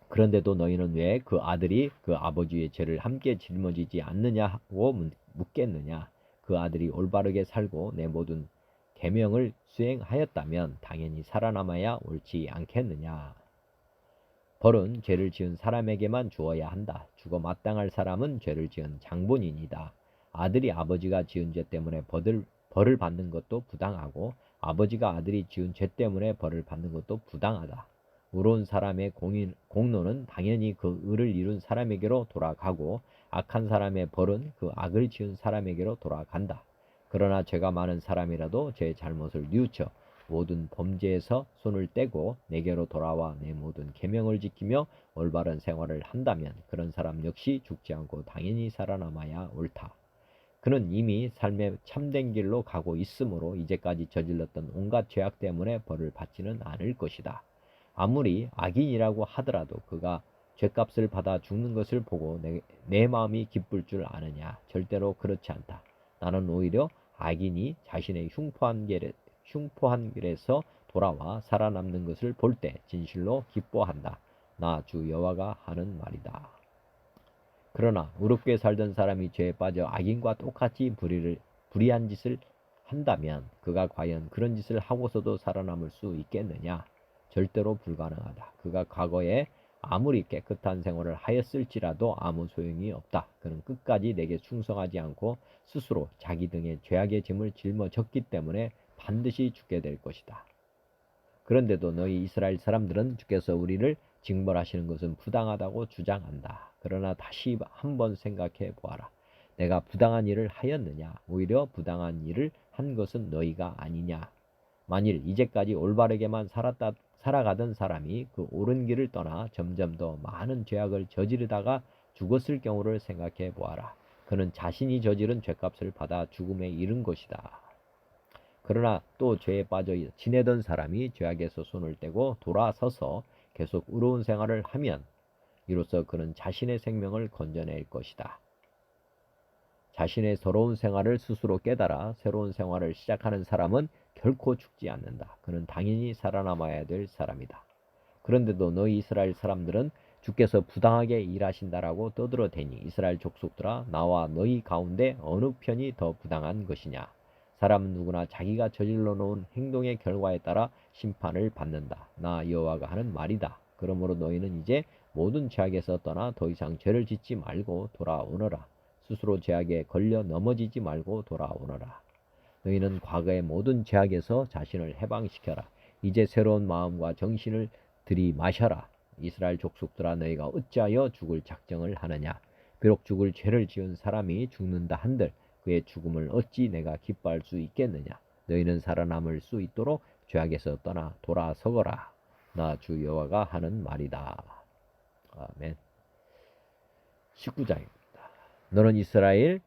그런데도 너희는 왜 그 아들이 그 아버지의 죄를 함께 짊어지지 않느냐고 묻겠느냐. 그 아들이 올바르게 살고 내 모든 계명을 수행하였다면 당연히 살아남아야 옳지 않겠느냐. 벌은 죄를 지은 사람에게만 주어야 한다. 죽어 마땅할 사람은 죄를 지은 장본인이다. 아들이 아버지가 지은 죄 때문에 벌을 받는 것도 부당하고 아버지가 아들이 지은 죄 때문에 벌을 받는 것도 부당하다. 의로운 사람의 공로는 당연히 그 의를 이룬 사람에게로 돌아가고 악한 사람의 벌은 그 악을 지은 사람에게로 돌아간다. 그러나 죄가 많은 사람이라도 제 잘못을 뉘우쳐 모든 범죄에서 손을 떼고 내게로 돌아와 내 모든 계명을 지키며 올바른 생활을 한다면 그런 사람 역시 죽지 않고 당연히 살아남아야 옳다. 그는 이미 삶의 참된 길로 가고 있으므로 이제까지 저질렀던 온갖 죄악 때문에 벌을 받지는 않을 것이다. 아무리 악인이라고 하더라도 그가 죄값을 받아 죽는 것을 보고 내 마음이 기쁠 줄 아느냐. 절대로 그렇지 않다. 나는 오히려 악인이 자신의 흉포한 길에서 돌아와 살아남는 것을 볼 때 진실로 기뻐한다. 나 주 여호와가 하는 말이다. 그러나 의롭게 살던 사람이 죄에 빠져 악인과 똑같이 불의한 짓을 한다면 그가 과연 그런 짓을 하고서도 살아남을 수 있겠느냐? 절대로 불가능하다. 그가 과거에 아무리 깨끗한 생활을 하였을지라도 아무 소용이 없다. 그는 끝까지 내게 충성하지 않고 스스로 자기 등에 죄악의 짐을 짊어졌기 때문에 반드시 죽게 될 것이다. 그런데도 너희 이스라엘 사람들은 주께서 우리를 징벌하시는 것은 부당하다고 주장한다. 그러나 다시 한번 생각해 보아라. 내가 부당한 일을 하였느냐? 오히려 부당한 일을 한 것은 너희가 아니냐? 만일 이제까지 올바르게만 살아가던 사람이 그 옳은 길을 떠나 점점 더 많은 죄악을 저지르다가 죽었을 경우를 생각해 보아라. 그는 자신이 저지른 죄값을 받아 죽음에 이른 것이다. 그러나 또 죄에 빠져 지내던 사람이 죄악에서 손을 떼고 돌아서서 계속 의로운 생활을 하면 이로써 그는 자신의 생명을 건져낼 것이다. 자신의 더러운 생활을 스스로 깨달아 새로운 생활을 시작하는 사람은 결코 죽지 않는다. 그는 당연히 살아남아야 될 사람이다. 그런데도 너희 이스라엘 사람들은 주께서 부당하게 일하신다라고 떠들어대니 이스라엘 족속들아, 나와 너희 가운데 어느 편이 더 부당한 것이냐? 사람은 누구나 자기가 저질러 놓은 행동의 결과에 따라 심판을 받는다. 나 여호와가 하는 말이다. 그러므로 너희는 이제 모든 죄악에서 떠나 더 이상 죄를 짓지 말고 돌아오너라. 스스로 죄악에 걸려 넘어지지 말고 돌아오너라. 너희는 과거의 모든 죄악에서 자신을 해방시켜라. 이제 새로운 마음과 정신을 들이마셔라. 이스라엘 족속들아, 너희가 어찌하여 죽을 작정을 하느냐? 비록 죽을 죄를 지은 사람이 죽는다 한들 그의 죽음을 어찌 내가 기뻐할 수 있겠느냐? 너희는 살아남을 수 있도록 죄악에서 떠나 돌아서거라. 나 주 여호와가 하는 말이다. 아멘. 19장입니다. 너는 이스라엘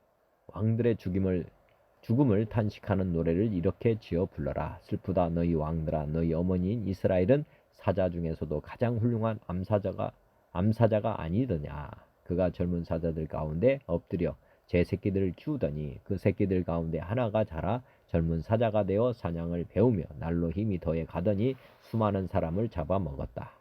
왕들의 죽음을 탄식하는 노래를 이렇게 지어 불러라. 슬프다 너희 왕들아, 너희 어머니인 이스라엘은 사자 중에서도 가장 훌륭한 암사자가 아니더냐? 그가 젊은 사자들 가운데 엎드려 제 새끼들을 키우더니 그 새끼들 가운데 하나가 자라 젊은 사자가 되어 사냥을 배우며 날로 힘이 더해 가더니 수많은 사람을 잡아먹었다.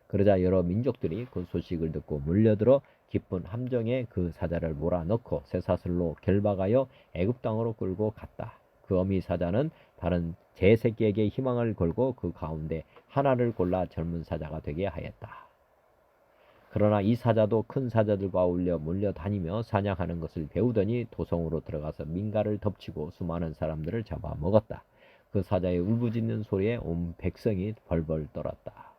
그러자 여러 민족들이 그 소식을 듣고 몰려들어 깊은 함정에 그 사자를 몰아넣고 쇠사슬로 결박하여 애굽 땅으로 끌고 갔다. 그 어미 사자는 다른 제 새끼에게 희망을 걸고 그 가운데 하나를 골라 젊은 사자가 되게 하였다. 그러나 이 사자도 큰 사자들과 어울려 몰려다니며 사냥하는 것을 배우더니 도성으로 들어가서 민가를 덮치고 수많은 사람들을 잡아먹었다. 그 사자의 울부짖는 소리에 온 백성이 벌벌 떨었다.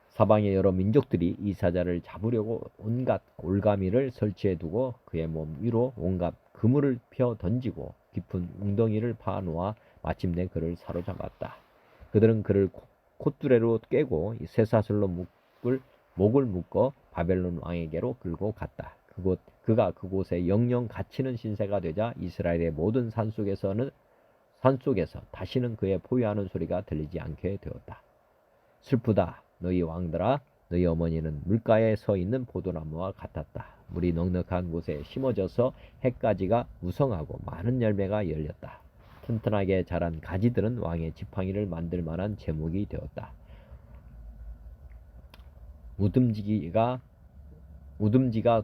사방의 여러 민족들이 이 사자를 잡으려고 온갖 올가미를 설치해두고 그의 몸 위로 온갖 그물을 펴 던지고 깊은 웅덩이를 파놓아 마침내 그를 사로잡았다. 그들은 그를 콧두레로 꿰고 쇠사슬로 목을 묶어 바벨론 왕에게로 끌고 갔다. 그가 그곳에 영영 갇히는 신세가 되자 이스라엘의 모든 산속에서 다시는 그의 포효하는 소리가 들리지 않게 되었다. 슬프다 너희 왕들아, 너희 어머니는 물가에 서 있는 포도나무와 같았다. 물이 넉넉한 곳에 심어져서 해가지가 무성하고 많은 열매가 열렸다. 튼튼하게 자란 가지들은 왕의 지팡이를 만들 만한 제목이 되었다. 우듬지가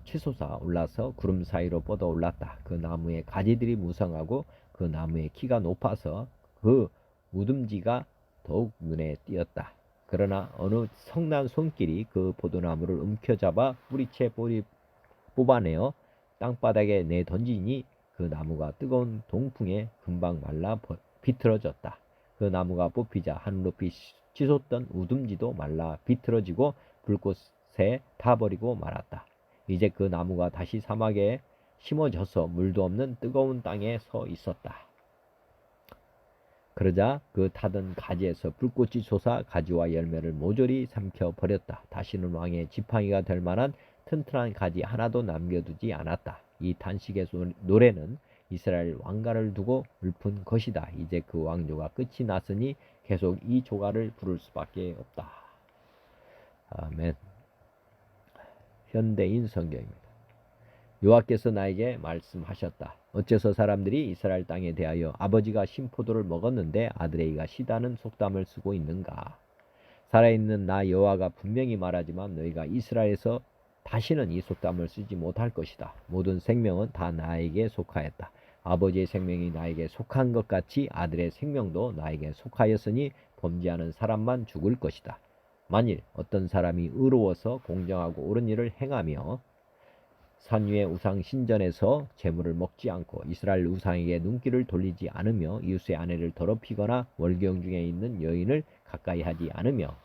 치솟아 올라서 구름 사이로 뻗어 올랐다. 그 나무의 가지들이 무성하고 그 나무의 키가 높아서 그 우듬지가 더욱 눈에 띄었다. 그러나 어느 성난 손길이 그 포도나무를 움켜잡아 뿌리채 뽑아내어 땅바닥에 내던지니 그 나무가 뜨거운 동풍에 금방 말라 비틀어졌다. 그 나무가 뽑히자 하늘 높이 치솟던 우듬지도 말라 비틀어지고 불꽃에 타버리고 말았다. 이제 그 나무가 다시 사막에 심어져서 물도 없는 뜨거운 땅에 서 있었다. 그러자 그 타던 가지에서 불꽃이 솟아 가지와 열매를 모조리 삼켜버렸다. 다시는 왕의 지팡이가 될 만한 튼튼한 가지 하나도 남겨두지 않았다. 이 탄식의 노래는 이스라엘 왕가를 두고 읊은 것이다. 이제 그 왕조가 끝이 났으니 계속 이 조가를 부를 수밖에 없다. 아멘. 현대인 성경입니다. 여호와께서 나에게 말씀하셨다. 어째서 사람들이 이스라엘 땅에 대하여 아버지가 신포도를 먹었는데 아들에이가 시다는 속담을 쓰고 있는가? 살아있는 나 여호와가 분명히 말하지만 너희가 이스라엘에서 다시는 이 속담을 쓰지 못할 것이다. 모든 생명은 다 나에게 속하였다. 아버지의 생명이 나에게 속한 것 같이 아들의 생명도 나에게 속하였으니 범죄하는 사람만 죽을 것이다. 만일 어떤 사람이 의로워서 공정하고 옳은 일을 행하며 산 위의 우상 신전에서 재물을 먹지 않고 이스라엘 우상에게 눈길을 돌리지 않으며 이웃의 아내를 더럽히거나 월경 중에 있는 여인을 가까이 하지 않으며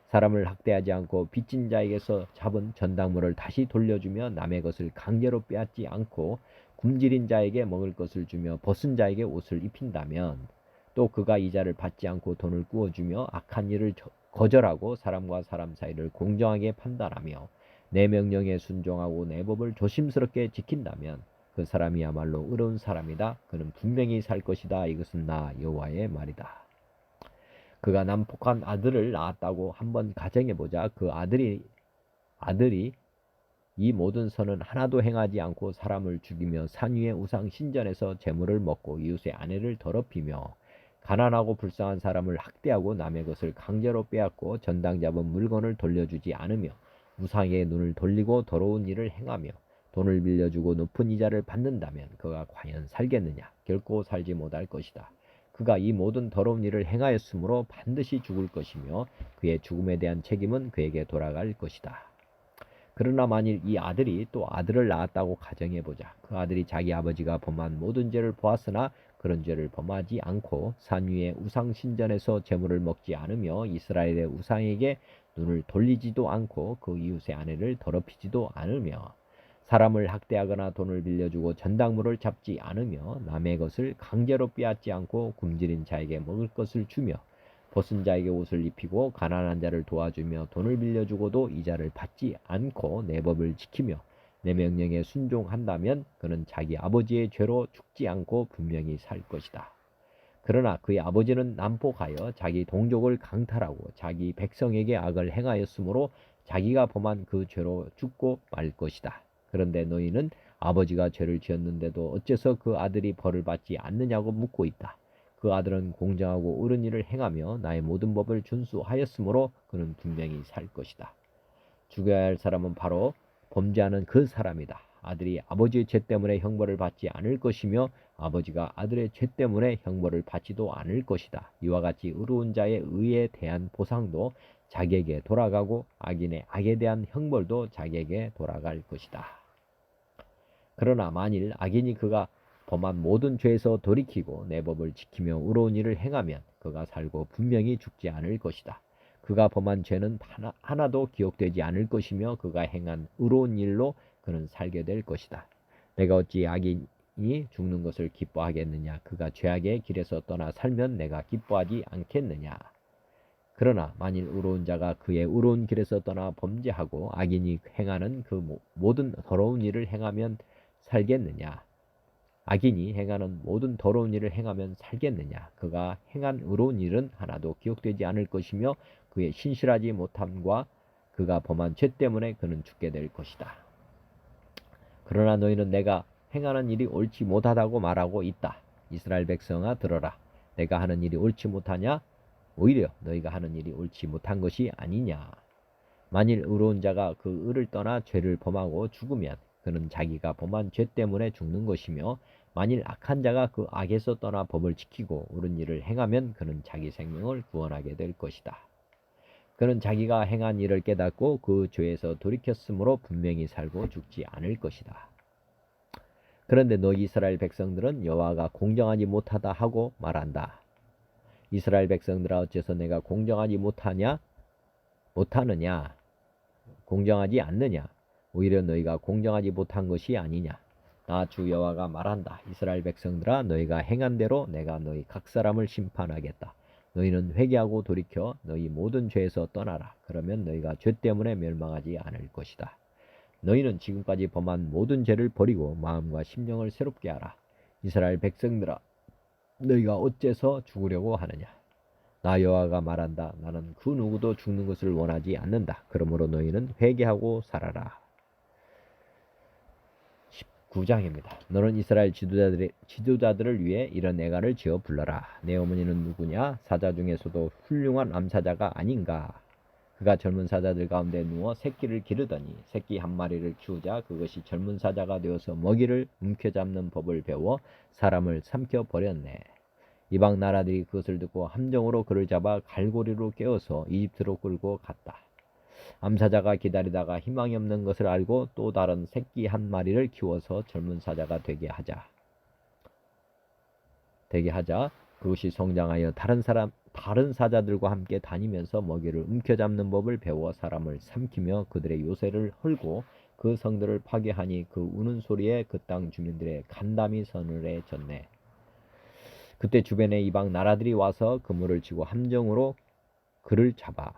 사람을 학대하지 않고 빚진 자에게서 잡은 전당물을 다시 돌려주며 남의 것을 강제로 빼앗지 않고 굶주린 자에게 먹을 것을 주며 벗은 자에게 옷을 입힌다면 또 그가 이자를 받지 않고 돈을 꾸어주며 악한 일을 거절하고 사람과 사람 사이를 공정하게 판단하며 내 명령에 순종하고 내 법을 조심스럽게 지킨다면 그 사람이야말로 의로운 사람이다. 그는 분명히 살 것이다. 이것은 나 여호와의 말이다. 그가 난폭한 아들을 낳았다고 한번 가정해보자. 그 아들이 이 모든 선은 하나도 행하지 않고 사람을 죽이며 산 위의 우상 신전에서 재물을 먹고 이웃의 아내를 더럽히며 가난하고 불쌍한 사람을 학대하고 남의 것을 강제로 빼앗고 전당 잡은 물건을 돌려주지 않으며 우상의 눈을 돌리고 더러운 일을 행하며 돈을 빌려주고 높은 이자를 받는다면 그가 과연 살겠느냐? 결코 살지 못할 것이다. 그가 이 모든 더러운 일을 행하였으므로 반드시 죽을 것이며 그의 죽음에 대한 책임은 그에게 돌아갈 것이다. 그러나 만일 이 아들이 또 아들을 낳았다고 가정해보자. 그 아들이 자기 아버지가 범한 모든 죄를 보았으나 그런 죄를 범하지 않고 산 위의 우상 신전에서 재물을 먹지 않으며 이스라엘의 우상에게 눈을 돌리지도 않고 그 이웃의 아내를 더럽히지도 않으며 사람을 학대하거나 돈을 빌려주고 전당물을 잡지 않으며 남의 것을 강제로 빼앗지 않고 굶주린 자에게 먹을 것을 주며 벗은 자에게 옷을 입히고 가난한 자를 도와주며 돈을 빌려주고도 이자를 받지 않고 내 법을 지키며 내 명령에 순종한다면 그는 자기 아버지의 죄로 죽지 않고 분명히 살 것이다. 그러나 그의 아버지는 난폭하여 자기 동족을 강탈하고 자기 백성에게 악을 행하였으므로 자기가 범한 그 죄로 죽고 말 것이다. 그런데 너희는 아버지가 죄를 지었는데도 어째서 그 아들이 벌을 받지 않느냐고 묻고 있다. 그 아들은 공정하고 옳은 일을 행하며 나의 모든 법을 준수하였으므로 그는 분명히 살 것이다. 죽여야 할 사람은 바로 범죄하는 그 사람이다. 아들이 아버지의 죄 때문에 형벌을 받지 않을 것이며 아버지가 아들의 죄 때문에 형벌을 받지도 않을 것이다. 이와 같이 의로운 자의 의에 대한 보상도 자기에게 돌아가고 악인의 악에 대한 형벌도 자기에게 돌아갈 것이다. 그러나 만일 악인이 그가 범한 모든 죄에서 돌이키고 내 법을 지키며 의로운 일을 행하면 그가 살고 분명히 죽지 않을 것이다. 그가 범한 죄는 하나도 기억되지 않을 것이며 그가 행한 의로운 일로 그는 살게 될 것이다. 내가 어찌 악인이 죽는 것을 기뻐하겠느냐? 그가 죄악의 길에서 떠나 살면 내가 기뻐하지 않겠느냐? 그러나 만일 의로운 자가 그의 의로운 길에서 떠나 범죄하고 악인이 행하는 그 모든 더러운 일을 행하면 살겠느냐? 악인이 행하는 모든 더러운 일을 행하면 살겠느냐? 그가 행한 의로운 일은 하나도 기억되지 않을 것이며 그의 신실하지 못함과 그가 범한 죄 때문에 그는 죽게 될 것이다. 그러나 너희는 내가 행하는 일이 옳지 못하다고 말하고 있다. 이스라엘 백성아 들어라. 내가 하는 일이 옳지 못하냐? 오히려 너희가 하는 일이 옳지 못한 것이 아니냐. 만일 의로운 자가 그 의를 떠나 죄를 범하고 죽으면 그는 자기가 범한 죄 때문에 죽는 것이며 만일 악한 자가 그 악에서 떠나 법을 지키고 옳은 일을 행하면 그는 자기 생명을 구원하게 될 것이다. 그는 자기가 행한 일을 깨닫고 그 죄에서 돌이켰으므로 분명히 살고 죽지 않을 것이다. 그런데 너 이스라엘 백성들은 여호와가 공정하지 못하다 하고 말한다. 이스라엘 백성들아 어째서 내가 공정하지 못하느냐? 공정하지 않느냐? 오히려 너희가 공정하지 못한 것이 아니냐? 나 주 여호와가 말한다. 이스라엘 백성들아 너희가 행한 대로 내가 너희 각 사람을 심판하겠다. 너희는 회개하고 돌이켜 너희 모든 죄에서 떠나라. 그러면 너희가 죄 때문에 멸망하지 않을 것이다. 너희는 지금까지 범한 모든 죄를 버리고 마음과 심령을 새롭게 하라. 이스라엘 백성들아 너희가 어째서 죽으려고 하느냐? 나 여호와가 말한다. 나는 그 누구도 죽는 것을 원하지 않는다. 그러므로 너희는 회개하고 살아라. 19장입니다. 너는 이스라엘 지도자들을 위해 이런 애가를 지어 불러라. 내 어머니는 누구냐? 사자 중에서도 훌륭한 암사자가 아닌가? 그가 젊은 사자들 가운데 누워 새끼를 기르더니 새끼 한 마리를 키우자 그것이 젊은 사자가 되어서 먹이를 움켜잡는 법을 배워 사람을 삼켜버렸네. 이방 나라들이 그것을 듣고 함정으로 그를 잡아 갈고리로 깨어서 이집트로 끌고 갔다. 암사자가 기다리다가 희망이 없는 것을 알고 또 다른 새끼 한 마리를 키워서 젊은 사자가 되게 하자 그것이 성장하여 다른 사자들과 함께 다니면서 먹이를 움켜잡는 법을 배워 사람을 삼키며 그들의 요새를 헐고 그 성들을 파괴하니 그 우는 소리에 그 땅 주민들의 간담이 서늘해졌네. 그때 주변의 이방 나라들이 와서 그물을 치고 함정으로 그를 잡아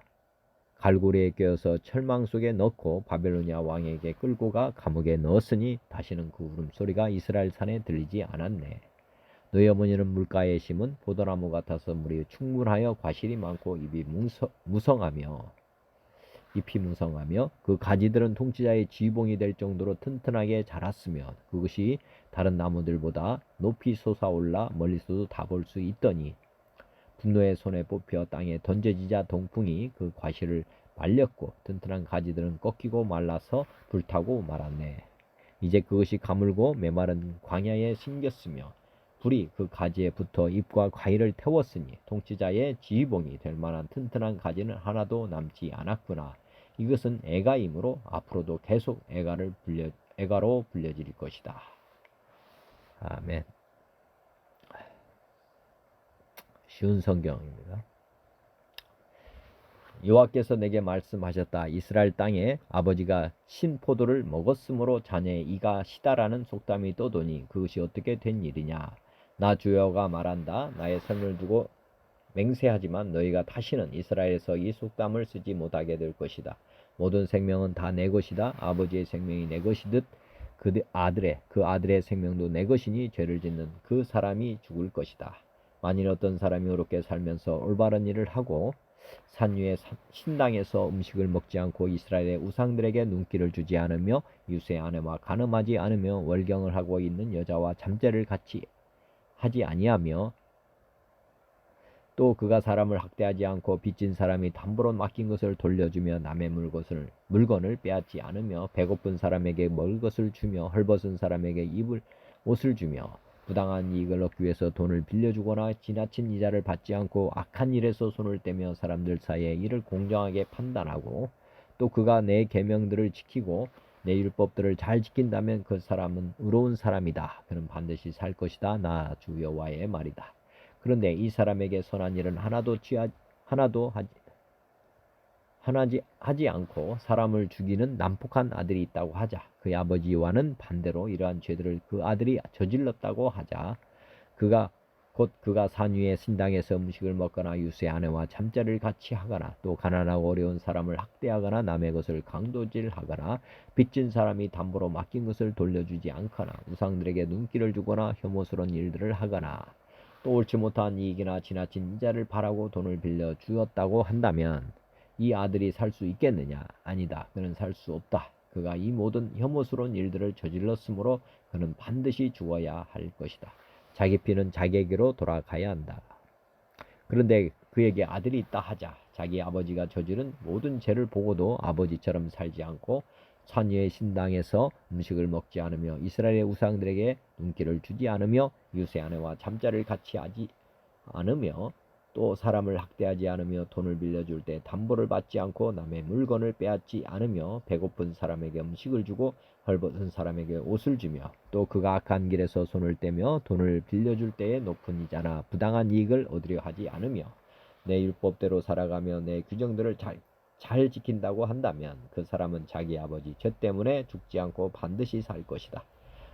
갈고리에 꿰어서 철망 속에 넣고 바벨로니아 왕에게 끌고 가 감옥에 넣었으니 다시는 그 울음소리가 이스라엘 산에 들리지 않았네. 너희 어머니는 물가에 심은 포도나무 같아서 물이 충분하여 과실이 많고 잎이 무성하며 그 가지들은 통치자의 지휘봉이 될 정도로 튼튼하게 자랐으며 그것이 다른 나무들보다 높이 솟아올라 멀리서도 다 볼 수 있더니 분노의 손에 뽑혀 땅에 던져지자 동풍이 그 과실을 말렸고 튼튼한 가지들은 꺾이고 말라서 불타고 말았네. 이제 그것이 가물고 메마른 광야에 심겼으며 불이 그 가지에 붙어 잎과 과일을 태웠으니 통치자의 지휘봉이 될 만한 튼튼한 가지는 하나도 남지 않았구나. 이것은 애가이므로 앞으로도 계속 애가로 불려질 것이다. 아멘. 쉬운 성경입니다. 여호와께서 내게 말씀하셨다. 이스라엘 땅에 아버지가 신 포도를 먹었으므로 자네의 이가 시다라는 속담이 떠도니 그것이 어떻게 된 일이냐. 나 주여가 말한다. 나의 성을 두고 맹세하지만 너희가 다시는 이스라엘에서 이 속담을 쓰지 못하게 될 것이다. 모든 생명은 다 내 것이다. 아버지의 생명이 내 것이듯 그 아들의 생명도 내 것이니 죄를 짓는 그 사람이 죽을 것이다. 만일 어떤 사람이 어렵게 살면서 올바른 일을 하고 산 위의 신당에서 음식을 먹지 않고 이스라엘의 우상들에게 눈길을 주지 않으며 이웃의 아내와 간음하지 않으며 월경을 하고 있는 여자와 잠자리를 같이 하지 아니하며 또 그가 사람을 학대하지 않고 빚진 사람이 담보로 맡긴 것을 돌려주며 남의 물건을 빼앗지 않으며 배고픈 사람에게 먹을 것을 주며 헐벗은 사람에게 입을 옷을 주며 부당한 이익을 얻기 위해서 돈을 빌려주거나 지나친 이자를 받지 않고 악한 일에서 손을 떼며 사람들 사이에 이를 공정하게 판단하고 또 그가 내 계명들을 지키고 내 율법들을 잘 지킨다면 그 사람은 의로운 사람이다. 그는 반드시 살 것이다. 나 주 여호와의 말이다. 그런데 이 사람에게 선한 일은 하나도 하지 않고 사람을 죽이는 난폭한 아들이 있다고 하자. 그의 아버지와는 반대로 이러한 죄들을 그 아들이 저질렀다고 하자. 그가 산 위의 신당에서 음식을 먹거나 유수의 아내와 잠자리를 같이 하거나 또 가난하고 어려운 사람을 학대하거나 남의 것을 강도질하거나 빚진 사람이 담보로 맡긴 것을 돌려주지 않거나 우상들에게 눈길을 주거나 혐오스러운 일들을 하거나 또 옳지 못한 이익이나 지나친 이자를 바라고 돈을 빌려 주었다고 한다면 이 아들이 살 수 있겠느냐? 아니다. 그는 살 수 없다. 그가 이 모든 혐오스러운 일들을 저질렀으므로 그는 반드시 죽어야 할 것이다. 자기 피는 자기에게로 돌아가야 한다. 그런데 그에게 아들이 있다 하자. 자기 아버지가 저지른 모든 죄를 보고도 아버지처럼 살지 않고 산 위의 신당에서 음식을 먹지 않으며 이스라엘의 우상들에게 눈길을 주지 않으며 이웃의 아내와 잠자리를 같이 하지 않으며 또 사람을 학대하지 않으며 돈을 빌려줄 때 담보를 받지 않고 남의 물건을 빼앗지 않으며 배고픈 사람에게 음식을 주고 헐벗은 사람에게 옷을 주며 또 그가 악한 길에서 손을 떼며 돈을 빌려줄 때에 높은 이자나 부당한 이익을 얻으려 하지 않으며 내 율법대로 살아가며 내 규정들을 잘 지킨다고 한다면 그 사람은 자기 아버지 죄 때문에 죽지 않고 반드시 살 것이다.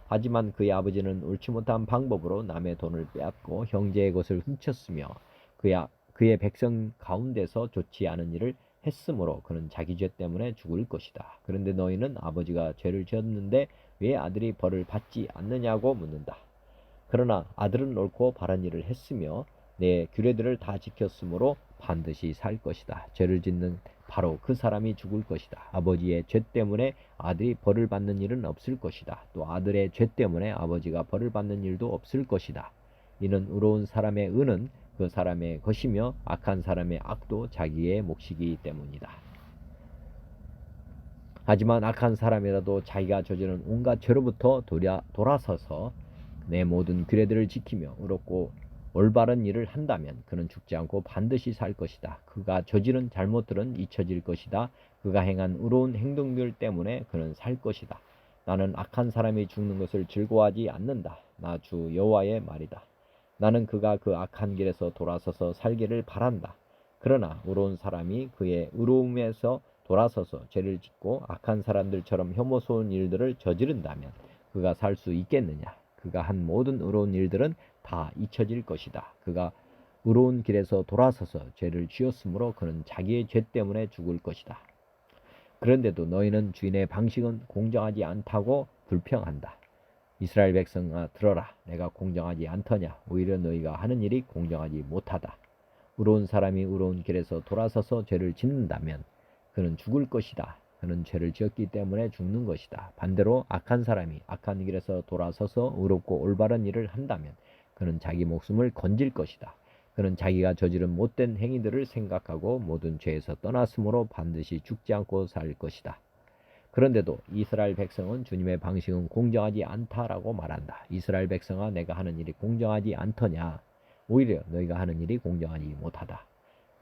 하지만 그의 아버지는 옳지 못한 방법으로 남의 돈을 빼앗고 형제의 것을 훔쳤으며 그의 백성 가운데서 좋지 않은 일을 했으므로 그는 자기 죄 때문에 죽을 것이다. 그런데 너희는 아버지가 죄를 지었는데 왜 아들이 벌을 받지 않느냐고 묻는다. 그러나 아들은 옳고 바른 일을 했으며 내 규례들을 다 지켰으므로 반드시 살 것이다. 죄를 짓는 바로 그 사람이 죽을 것이다. 아버지의 죄 때문에 아들이 벌을 받는 일은 없을 것이다. 또 아들의 죄 때문에 아버지가 벌을 받는 일도 없을 것이다. 이는 의로운 사람의 의는 그 사람의 것이며 악한 사람의 악도 자기의 몫이기 때문이다. 하지만 악한 사람이라도 자기가 저지른 온갖 죄로부터 돌아서서 내 모든 규례들을 지키며 의롭고 올바른 일을 한다면 그는 죽지 않고 반드시 살 것이다. 그가 저지른 잘못들은 잊혀질 것이다. 그가 행한 의로운 행동들 때문에 그는 살 것이다. 나는 악한 사람이 죽는 것을 즐거워하지 않는다. 나 주 여호와의 말이다. 나는 그가 그 악한 길에서 돌아서서 살기를 바란다. 그러나 의로운 사람이 그의 의로움에서 돌아서서 죄를 짓고 악한 사람들처럼 혐오스러운 일들을 저지른다면 그가 살 수 있겠느냐? 그가 한 모든 의로운 일들은 다 잊혀질 것이다. 그가 의로운 길에서 돌아서서 죄를 지었으므로 그는 자기의 죄 때문에 죽을 것이다. 그런데도 너희는 주인의 방식은 공정하지 않다고 불평한다. 이스라엘 백성아 들어라. 내가 공정하지 않더냐. 오히려 너희가 하는 일이 공정하지 못하다. 의로운 사람이 의로운 길에서 돌아서서 죄를 짓는다면 그는 죽을 것이다. 그는 죄를 지었기 때문에 죽는 것이다. 반대로 악한 사람이 악한 길에서 돌아서서 의롭고 올바른 일을 한다면 그는 자기 목숨을 건질 것이다. 그는 자기가 저지른 못된 행위들을 생각하고 모든 죄에서 떠났으므로 반드시 죽지 않고 살 것이다. 그런데도 이스라엘 백성은 주님의 방식은 공정하지 않다라고 말한다. 이스라엘 백성아 내가 하는 일이 공정하지 않더냐. 오히려 너희가 하는 일이 공정하지 못하다.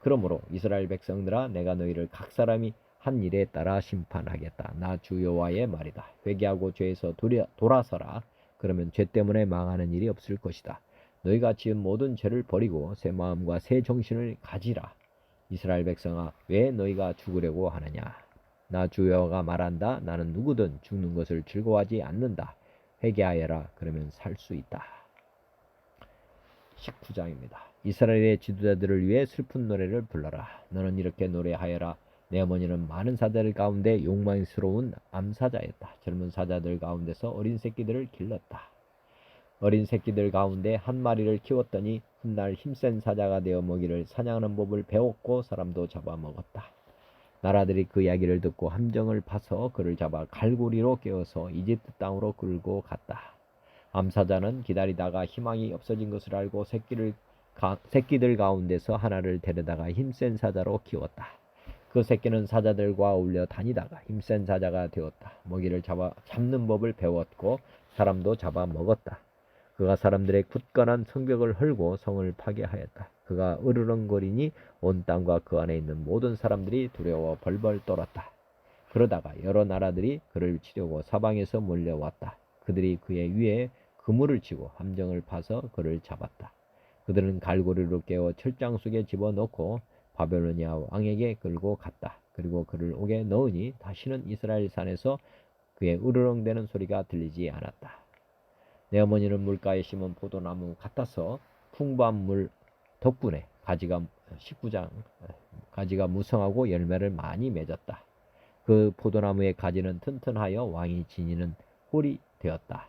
그러므로 이스라엘 백성들아 내가 너희를 각 사람이 한 일에 따라 심판하겠다. 나 주 여호와의 말이다. 회개하고 죄에서 돌아서라. 그러면 죄 때문에 망하는 일이 없을 것이다. 너희가 지은 모든 죄를 버리고 새 마음과 새 정신을 가지라. 이스라엘 백성아 왜 너희가 죽으려고 하느냐. 나 주 여호와가 말한다. 나는 누구든 죽는 것을 즐거워하지 않는다. 회개하여라. 그러면 살 수 있다. 19장입니다. 이스라엘의 지도자들을 위해 슬픈 노래를 불러라. 너는 이렇게 노래하여라. 내 어머니는 많은 사자들 가운데 욕망스러운 암사자였다. 젊은 사자들 가운데서 어린 새끼들을 길렀다. 어린 새끼들 가운데 한 마리를 키웠더니 훗날 힘센 사자가 되어 먹이를 사냥하는 법을 배웠고 사람도 잡아먹었다. 나라들이 그 이야기를 듣고 함정을 파서 그를 잡아 갈고리로 깨어서 이집트 땅으로 끌고 갔다. 암사자는 기다리다가 희망이 없어진 것을 알고 새끼들 가운데서 하나를 데려다가 힘센 사자로 키웠다. 그 새끼는 사자들과 어울려 다니다가 힘센 사자가 되었다. 먹이를 잡는 법을 배웠고 사람도 잡아먹었다. 그가 사람들의 굳건한 성벽을 헐고 성을 파괴하였다. 그가 으르렁거리니 온 땅과 그 안에 있는 모든 사람들이 두려워 벌벌 떨었다. 그러다가 여러 나라들이 그를 치려고 사방에서 몰려왔다. 그들이 그의 위에 그물을 치고 함정을 파서 그를 잡았다. 그들은 갈고리로 깨워 철장 속에 집어넣고 바벨로니아 왕에게 끌고 갔다. 그리고 그를 옥에 넣으니 다시는 이스라엘 산에서 그의 으르렁대는 소리가 들리지 않았다. 내 어머니는 물가에 심은 포도나무 같아서 풍부한 물 덕분에 가지가 19장 가지가 무성하고 열매를 많이 맺었다. 그 포도나무의 가지는 튼튼하여 왕이 지니는 홀이 되었다.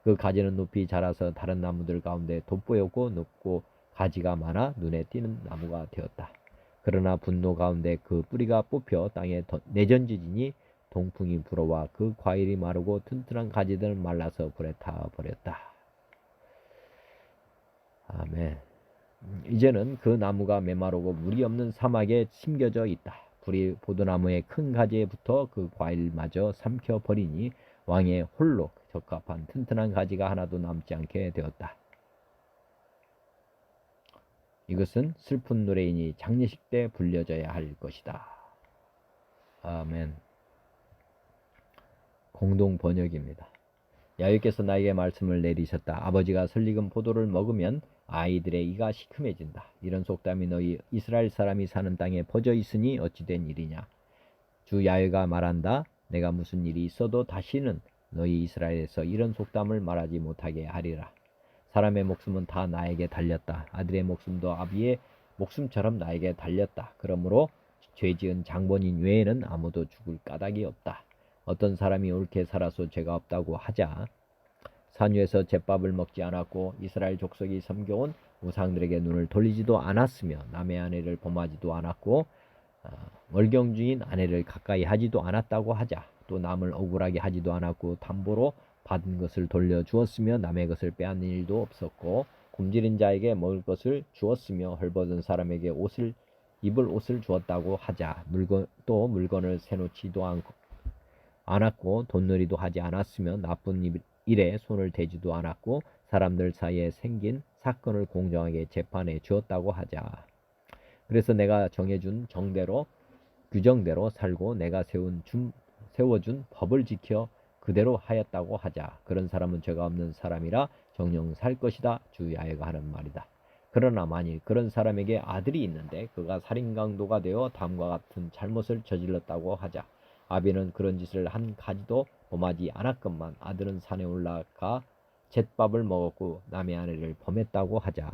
그 가지는 높이 자라서 다른 나무들 가운데 돋보였고 높고 가지가 많아 눈에 띄는 나무가 되었다. 그러나 분노 가운데 그 뿌리가 뽑혀 땅에 내던지지니 동풍이 불어와 그 과일이 마르고 튼튼한 가지들은 말라서 불에 타버렸다. 아멘. 이제는 그 나무가 메마르고 물이 없는 사막에 심겨져 있다. 불이 포도나무의 큰 가지에 붙어 그 과일마저 삼켜버리니 왕의 홀로 적합한 튼튼한 가지가 하나도 남지 않게 되었다. 이것은 슬픈 노래이니 장례식 때 불려져야 할 것이다. 아멘. 공동 번역입니다. 야훼께서 나에게 말씀을 내리셨다. 아버지가 설익은 포도를 먹으면 아이들의 이가 시큼해진다. 이런 속담이 너희 이스라엘 사람이 사는 땅에 퍼져 있으니 어찌된 일이냐. 주 야훼가 말한다. 내가 무슨 일이 있어도 다시는 너희 이스라엘에서 이런 속담을 말하지 못하게 하리라. 사람의 목숨은 다 나에게 달렸다. 아들의 목숨도 아비의 목숨처럼 나에게 달렸다. 그러므로 죄지은 장본인 외에는 아무도 죽을 까닭이 없다. 어떤 사람이 옳게 살아서 죄가 없다고 하자 산 위에서 잿밥을 먹지 않았고 이스라엘 족속이 섬겨온 우상들에게 눈을 돌리지도 않았으며 남의 아내를 범하지도 않았고 월경 중인 아내를 가까이 하지도 않았다고 하자 또 남을 억울하게 하지도 않았고 담보로 받은 것을 돌려주었으며 남의 것을 빼앗는 일도 없었고 굶주린 자에게 먹을 것을 주었으며 헐벗은 사람에게 입을 옷을 주었다고 하자 또 물건을 세놓지도 않았고 돈놀이도 하지 않았으며 나쁜 일에 손을 대지도 않았고 사람들 사이에 생긴 사건을 공정하게 재판해 주었다고 하자. 그래서 내가 정해준 정대로 규정대로 살고 내가 세워준 법을 지켜 그대로 하였다고 하자. 그런 사람은 죄가 없는 사람이라 정령 살 것이다. 주 야훼가 하는 말이다. 그러나 만일 그런 사람에게 아들이 있는데 그가 살인강도가 되어 다음과 같은 잘못을 저질렀다고 하자. 아비는 그런 짓을 한 가지도 범하지 않았건만 아들은 산에 올라가 잿밥을 먹었고 남의 아내를 범했다고 하자.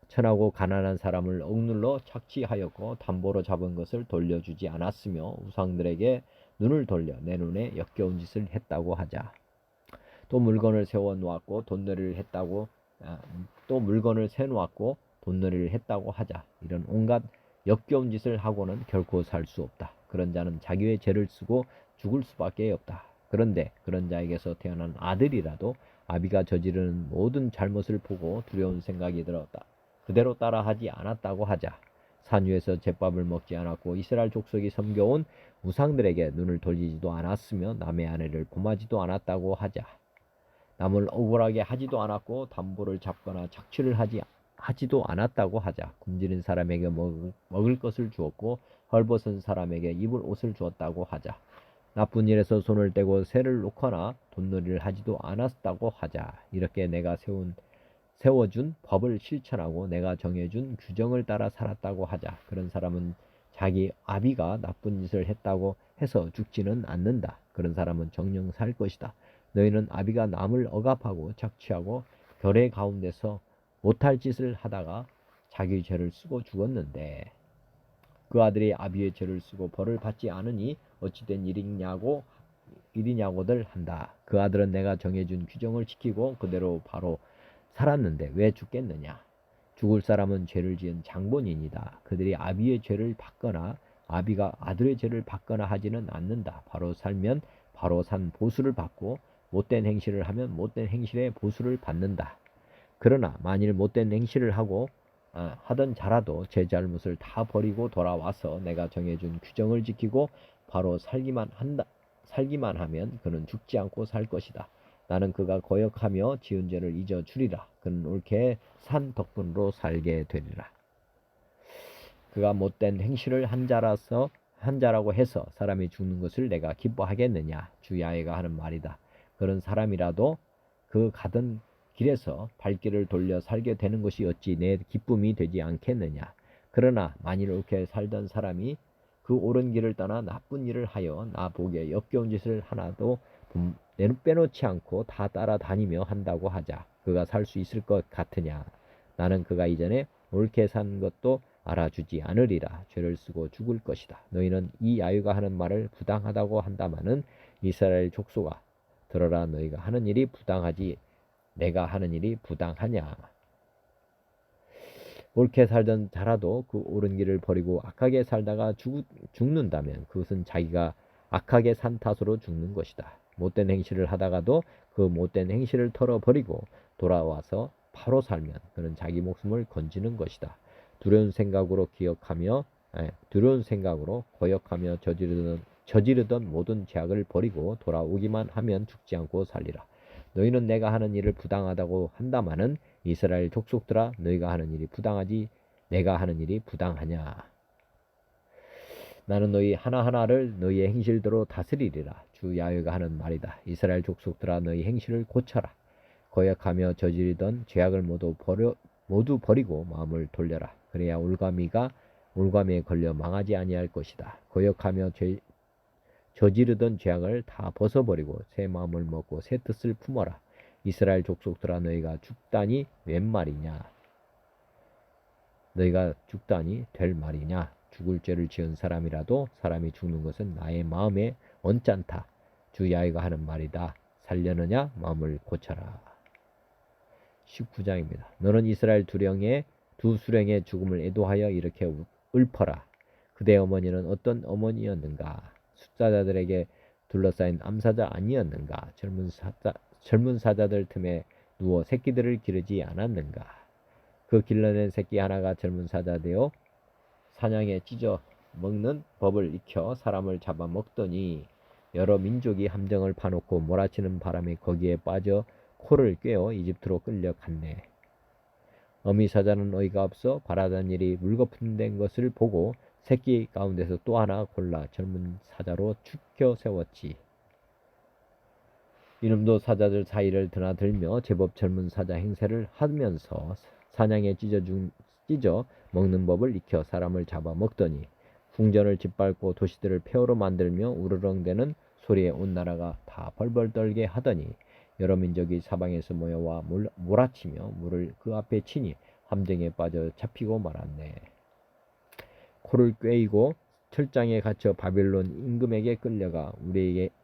천하고 가난한 사람을 억눌러 착취하였고 담보로 잡은 것을 돌려주지 않았으며 우상들에게 눈을 돌려 내 눈에 역겨운 짓을 했다고 하자. 또 물건을 세워놓았고 돈놀이를 했다고 또 물건을 세놓았고 돈놀이를 했다고 하자. 이런 온갖 역겨운 짓을 하고는 결코 살 수 없다. 그런 자는 자기의 죄를 쓰고 죽을 수밖에 없다. 그런데 그런 자에게서 태어난 아들이라도 아비가 저지르는 모든 잘못을 보고 두려운 생각이 들었다. 그대로 따라하지 않았다고 하자. 산 위에서 잿밥을 먹지 않았고 이스라엘 족속이 섬겨온 우상들에게 눈을 돌리지도 않았으며 남의 아내를 범하지도 않았다고 하자. 남을 억울하게 하지도 않았고 담보를 잡거나 착취를 하지도 않았다고 하자. 굶주린 사람에게 먹을 것을 주었고 헐벗은 사람에게 입을 옷을 주었다고 하자. 나쁜 일에서 손을 떼고 새를 놓거나 돈놀이를 하지도 않았다고 하자. 이렇게 내가 세워준 법을 실천하고 내가 정해준 규정을 따라 살았다고 하자. 그런 사람은 자기 아비가 나쁜 짓을 했다고 해서 죽지는 않는다. 그런 사람은 정령 살 것이다. 너희는 아비가 남을 억압하고 착취하고 결의 가운데서 못할 짓을 하다가 자기 죄를 쓰고 죽었는데 그 아들이 아비의 죄를 쓰고 벌을 받지 않으니 어찌된 일이냐고들 한다. 그 아들은 내가 정해준 규정을 지키고 그대로 바로 살았는데 왜 죽겠느냐. 죽을 사람은 죄를 지은 장본인이다. 그들이 아비의 죄를 받거나 아비가 아들의 죄를 받거나 하지는 않는다. 바로 살면 바로 산 보수를 받고 못된 행실을 하면 못된 행실의 보수를 받는다. 그러나 만일 못된 행실을 하던 자라도 제 잘못을 다 버리고 돌아와서 내가 정해준 규정을 지키고 바로 살기만 하면 그는 죽지 않고 살 것이다. 나는 그가 거역하며 지은 죄를 잊어 주리라. 그는 옳게 산 덕분으로 살게 되리라. 그가 못된 행실을 한 자라고 해서 사람이 죽는 것을 내가 기뻐하겠느냐. 주 야훼가 하는 말이다. 그런 사람이라도 그 가던 길에서 발길을 돌려 살게 되는 것이 어찌 내 기쁨이 되지 않겠느냐. 그러나 만일 옳게 살던 사람이 그 옳은 길을 떠나 나쁜 일을 하여 나 보기에 역겨운 짓을 하나도 빼놓지 않고 다 따라다니며 한다고 하자. 그가 살 수 있을 것 같으냐. 나는 그가 이전에 옳게 산 것도 알아주지 않으리라. 죄를 쓰고 죽을 것이다. 너희는 이 야훼가 하는 말을 부당하다고 한다마는 이스라엘 족속아 들어라. 너희가 하는 일이 부당하지 내가 하는 일이 부당하냐. 옳게 살던 자라도 그 옳은 길을 버리고 악하게 살다가 죽는다면 그것은 자기가 악하게 산 탓으로 죽는 것이다. 못된 행실을 하다가도 그 못된 행실을 털어버리고 돌아와서 바로 살면 그는 자기 목숨을 건지는 것이다. 두려운 생각으로 거역하며 저지르던 모든 죄악을 버리고 돌아오기만 하면 죽지 않고 살리라. 너희는 내가 하는 일을 부당하다고 한다마는 이스라엘 족속들아 너희가 하는 일이 부당하지 내가 하는 일이 부당하냐. 나는 너희 하나하나를 너희의 행실대로 다스리리라. 주 야훼가 하는 말이다. 이스라엘 족속들아 너희 행실을 고쳐라. 거역하며 저지르던 죄악을 모두 버리고 마음을 돌려라. 그래야 올가미에 걸려 망하지 아니할 것이다. 거역하며 저지르던 죄악을 다 벗어버리고 새 마음을 먹고 새 뜻을 품어라. 이스라엘 족속들아 너희가 죽다니 웬 말이냐. 너희가 죽다니 될 말이냐. 죽을 죄를 지은 사람이라도 사람이 죽는 것은 나의 마음에 언짢다. 주 야훼가 하는 말이다. 살려느냐 마음을 고쳐라. 19장입니다. 너는 이스라엘 두 수령의 죽음을 애도하여 이렇게 읊어라. 그대 어머니는 어떤 어머니였는가. 숫사자들에게 둘러싸인 암사자 아니었는가. 젊은 사자들 틈에 누워 새끼들을 기르지 않았는가. 그 길러낸 새끼 하나가 젊은 사자 되어 사냥에 찢어 먹는 법을 익혀 사람을 잡아먹더니 여러 민족이 함정을 파놓고 몰아치는 바람에 거기에 빠져 코를 꿰어 이집트로 끌려갔네. 어미 사자는 어이가 없어 바라던 일이 물거품된 것을 보고 새끼 가운데서 또 하나 골라 젊은 사자로 축켜 세웠지. 이놈도 사자들 사이를 드나들며 제법 젊은 사자 행세를 하면서 사냥에 찢어 먹는 법을 익혀 사람을 잡아 먹더니 궁전을 짓밟고 도시들을 폐허로 만들며 우르렁대는 소리에 온 나라가 다 벌벌 떨게 하더니 여러 민족이 사방에서 모여와 몰아치며 물을 그 앞에 치니 함정에 빠져 잡히고 말았네. 코를 꿰이고 철장에 갇혀 바빌론 임금에게 끌려가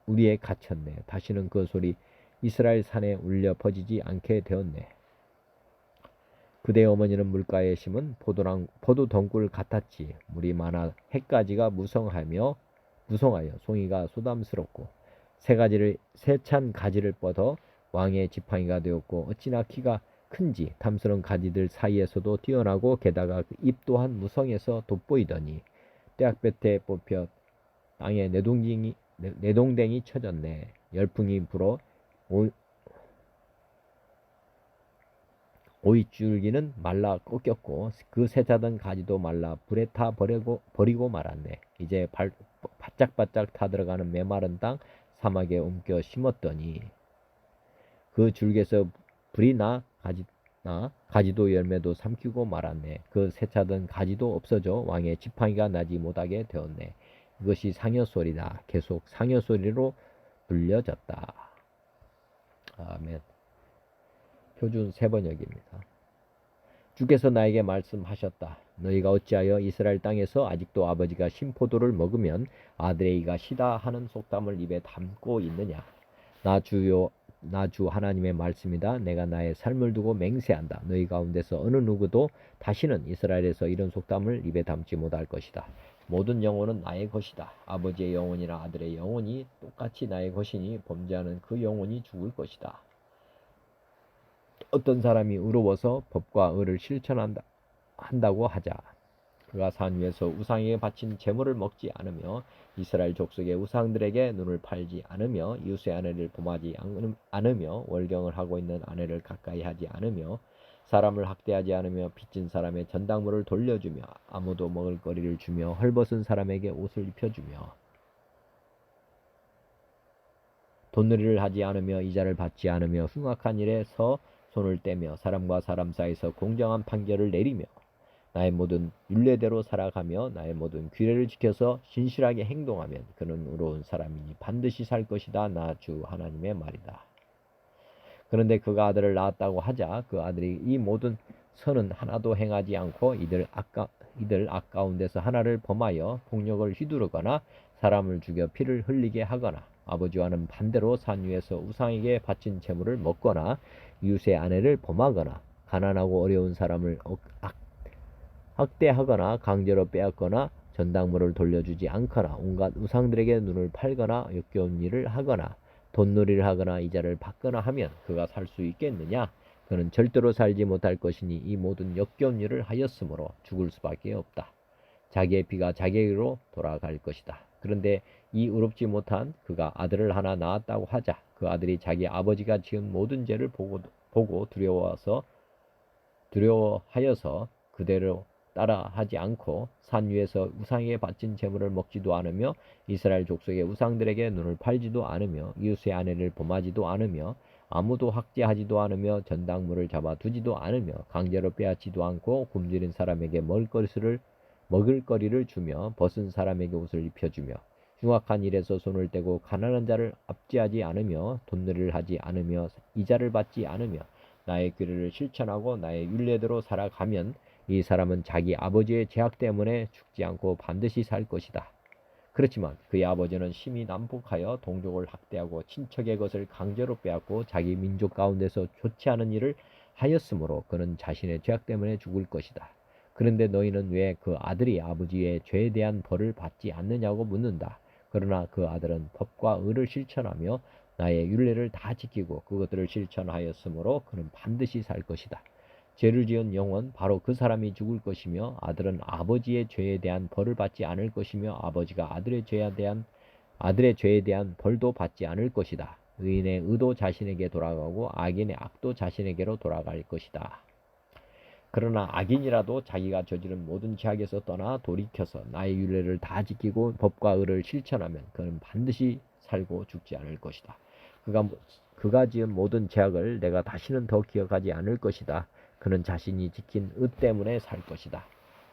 우리에 갇혔네. 다시는 그 소리 이스라엘 산에 울려 퍼지지 않게 되었네. 그대 어머니는 물가에 심은 포도 덩굴 같았지. 물이 많아 해가지가 무성하여 송이가 소담스럽고 세찬 가지를 뻗어 왕의 지팡이가 되었고 어찌나 키가 큰지 탐스러운 가지들 사이에서도 뛰어나고 게다가 그 입 또한 무성해서 돋보이더니 떼약볕에 뽑혀 땅에 내동댕이 쳐졌네. 열풍이 불어 오이줄기는 말라 꺾였고 그 세자던 가지도 말라 불에 타 버리고 말았네. 이제 바짝바짝 타들어가는 메마른 땅 사막에 옮겨 심었더니 그 줄기에서 불이 나 가지도 열매도 삼키고 말았네. 그 세차던 가지도 없어져 왕의 지팡이가 나지 못하게 되었네. 이것이 상여소리다. 계속 상여소리로 불려졌다. 아멘. 표준 세번역입니다. 주께서 나에게 말씀하셨다. 너희가 어찌하여 이스라엘 땅에서 아직도 아버지가 신포도를 먹으면 아들의 이가 시다 하는 속담을 입에 담고 있느냐. 나 주 하나님의 말씀이다. 내가 나의 삶을 두고 맹세한다. 너희 가운데서 어느 누구도 다시는 이스라엘에서 이런 속담을 입에 담지 못할 것이다. 모든 영혼은 나의 것이다. 아버지의 영혼이나 아들의 영혼이 똑같이 나의 것이니 범죄하는 그 영혼이 죽을 것이다. 어떤 사람이 의로워서 법과 의를 실천한다고 하자. 그가 산 위에서 우상에게 바친 제물을 먹지 않으며 이스라엘 족속의 우상들에게 눈을 팔지 않으며 이웃의 아내를 범하지 않으며 월경을 하고 있는 아내를 가까이 하지 않으며 사람을 학대하지 않으며 빚진 사람의 전당물을 돌려주며 아무도 먹을 거리를 주며 헐벗은 사람에게 옷을 입혀주며 돈놀이를 하지 않으며 이자를 받지 않으며 흉악한 일에서 손을 떼며 사람과 사람 사이에서 공정한 판결을 내리며 나의 모든 율례대로 살아가며 나의 모든 규례를 지켜서 신실하게 행동하면 그는 의로운 사람이니 반드시 살 것이다. 나 주 하나님의 말이다. 그런데 그가 아들을 낳았다고 하자 그 아들이 이 모든 선은 하나도 행하지 않고 이들 악 가운데서 하나를 범하여 폭력을 휘두르거나 사람을 죽여 피를 흘리게 하거나 아버지와는 반대로 산 위에서 우상에게 바친 제물을 먹거나 이웃의 아내를 범하거나 가난하고 어려운 사람을 학대하거나 강제로 빼앗거나 전당물을 돌려주지 않거나 온갖 우상들에게 눈을 팔거나 역겨운 일을 하거나 돈놀이를 하거나 이자를 받거나 하면 그가 살 수 있겠느냐? 그는 절대로 살지 못할 것이니 이 모든 역겨운 일을 하였으므로 죽을 수밖에 없다. 자기의 피가 자기에게로 돌아갈 것이다. 그런데 이 의롭지 못한 그가 아들을 하나 낳았다고 하자 그 아들이 자기 아버지가 지은 모든 죄를 보고 두려워하여서 그대로 따라 하지 않고 산 위에서 우상에게 바친 제물을 먹지도 않으며 이스라엘 족속의 우상들에게 눈을 팔지도 않으며 이웃의 아내를 범하지도 않으며 아무도 학대하지도 않으며 전당물을 잡아두지도 않으며 강제로 빼앗지도 않고 굶주린 사람에게 먹을 거리를 주며 벗은 사람에게 옷을 입혀주며 흉악한 일에서 손을 떼고 가난한 자를 압제하지 않으며 돈놀이를 하지 않으며 이자를 받지 않으며 나의 규례를 실천하고 나의 율례대로 살아가면 이 사람은 자기 아버지의 죄악 때문에 죽지 않고 반드시 살 것이다. 그렇지만 그의 아버지는 심히 난폭하여 동족을 학대하고 친척의 것을 강제로 빼앗고 자기 민족 가운데서 좋지 않은 일을 하였으므로 그는 자신의 죄악 때문에 죽을 것이다. 그런데 너희는 왜 그 아들이 아버지의 죄에 대한 벌을 받지 않느냐고 묻는다. 그러나 그 아들은 법과 의를 실천하며 나의 율례를 다 지키고 그것들을 실천하였으므로 그는 반드시 살 것이다. 죄를 지은 영혼 바로 그 사람이 죽을 것이며 아들은 아버지의 죄에 대한 벌을 받지 않을 것이며 아버지가 아들의 죄에 대한 벌도 받지 않을 것이다. 의인의 의도 자신에게 돌아가고 악인의 악도 자신에게로 돌아갈 것이다. 그러나 악인이라도 자기가 저지른 모든 죄악에서 떠나 돌이켜서 나의 율례를 다 지키고 법과 의를 실천하면 그는 반드시 살고 죽지 않을 것이다. 그가 지은 모든 죄악을 내가 다시는 더 기억하지 않을 것이다. 그는 자신이 지킨 의 때문에 살 것이다.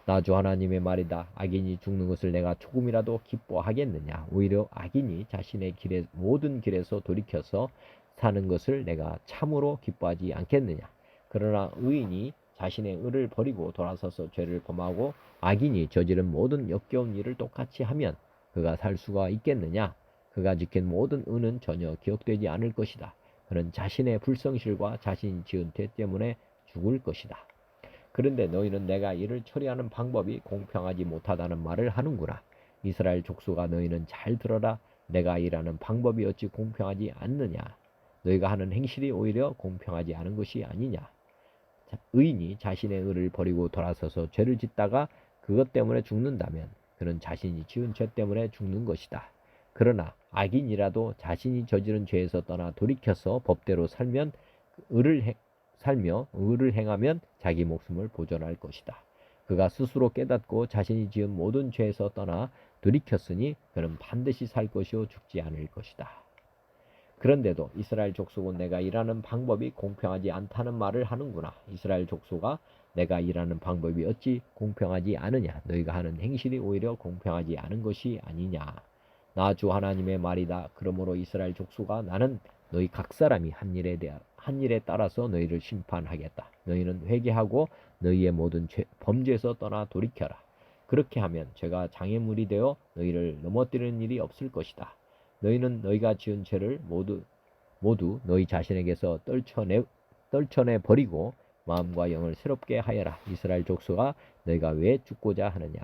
나 주 하나님의 말이다. 악인이 죽는 것을 내가 조금이라도 기뻐하겠느냐. 오히려 악인이 자신의 모든 길에서 돌이켜서 사는 것을 내가 참으로 기뻐하지 않겠느냐. 그러나 의인이 자신의 의를 버리고 돌아서서 죄를 범하고 악인이 저지른 모든 역겨운 일을 똑같이 하면 그가 살 수가 있겠느냐. 그가 지킨 모든 의는 전혀 기억되지 않을 것이다. 그는 자신의 불성실과 자신이 지은 죄 때문에 죽을 것이다. 그런데 너희는 내가 이를 처리하는 방법이 공평하지 못하다는 말을 하는구나. 이스라엘 족속아, 너희는 잘 들어라. 내가 일하는 방법이 어찌 공평하지 않느냐. 너희가 하는 행실이 오히려 공평하지 않은 것이 아니냐. 의인이 자신의 의를 버리고 돌아서서 죄를 짓다가 그것 때문에 죽는다면 그는 자신이 지은 죄 때문에 죽는 것이다. 그러나 악인이라도 자신이 저지른 죄에서 떠나 돌이켜서 법대로 살며 의를 행하면 자기 목숨을 보존할 것이다. 그가 스스로 깨닫고 자신이 지은 모든 죄에서 떠나 돌이켰으니 그는 반드시 살 것이요 죽지 않을 것이다. 그런데도 이스라엘 족속은 내가 일하는 방법이 공평하지 않다는 말을 하는구나. 이스라엘 족속아, 내가 일하는 방법이 어찌 공평하지 않으냐. 너희가 하는 행실이 오히려 공평하지 않은 것이 아니냐. 나 주 하나님의 말이다. 그러므로 이스라엘 족속아, 나는 너희 각 사람이 한 일에 따라서 너희를 심판하겠다. 너희는 회개하고 너희의 모든 범죄에서 떠나 돌이켜라. 그렇게 하면 죄가 장애물이 되어 너희를 넘어뜨리는 일이 없을 것이다. 너희는 너희가 지은 죄를 모두 너희 자신에게서 떨쳐내 버리고 마음과 영을 새롭게 하여라. 이스라엘 족속아, 너희가 왜 죽고자 하느냐.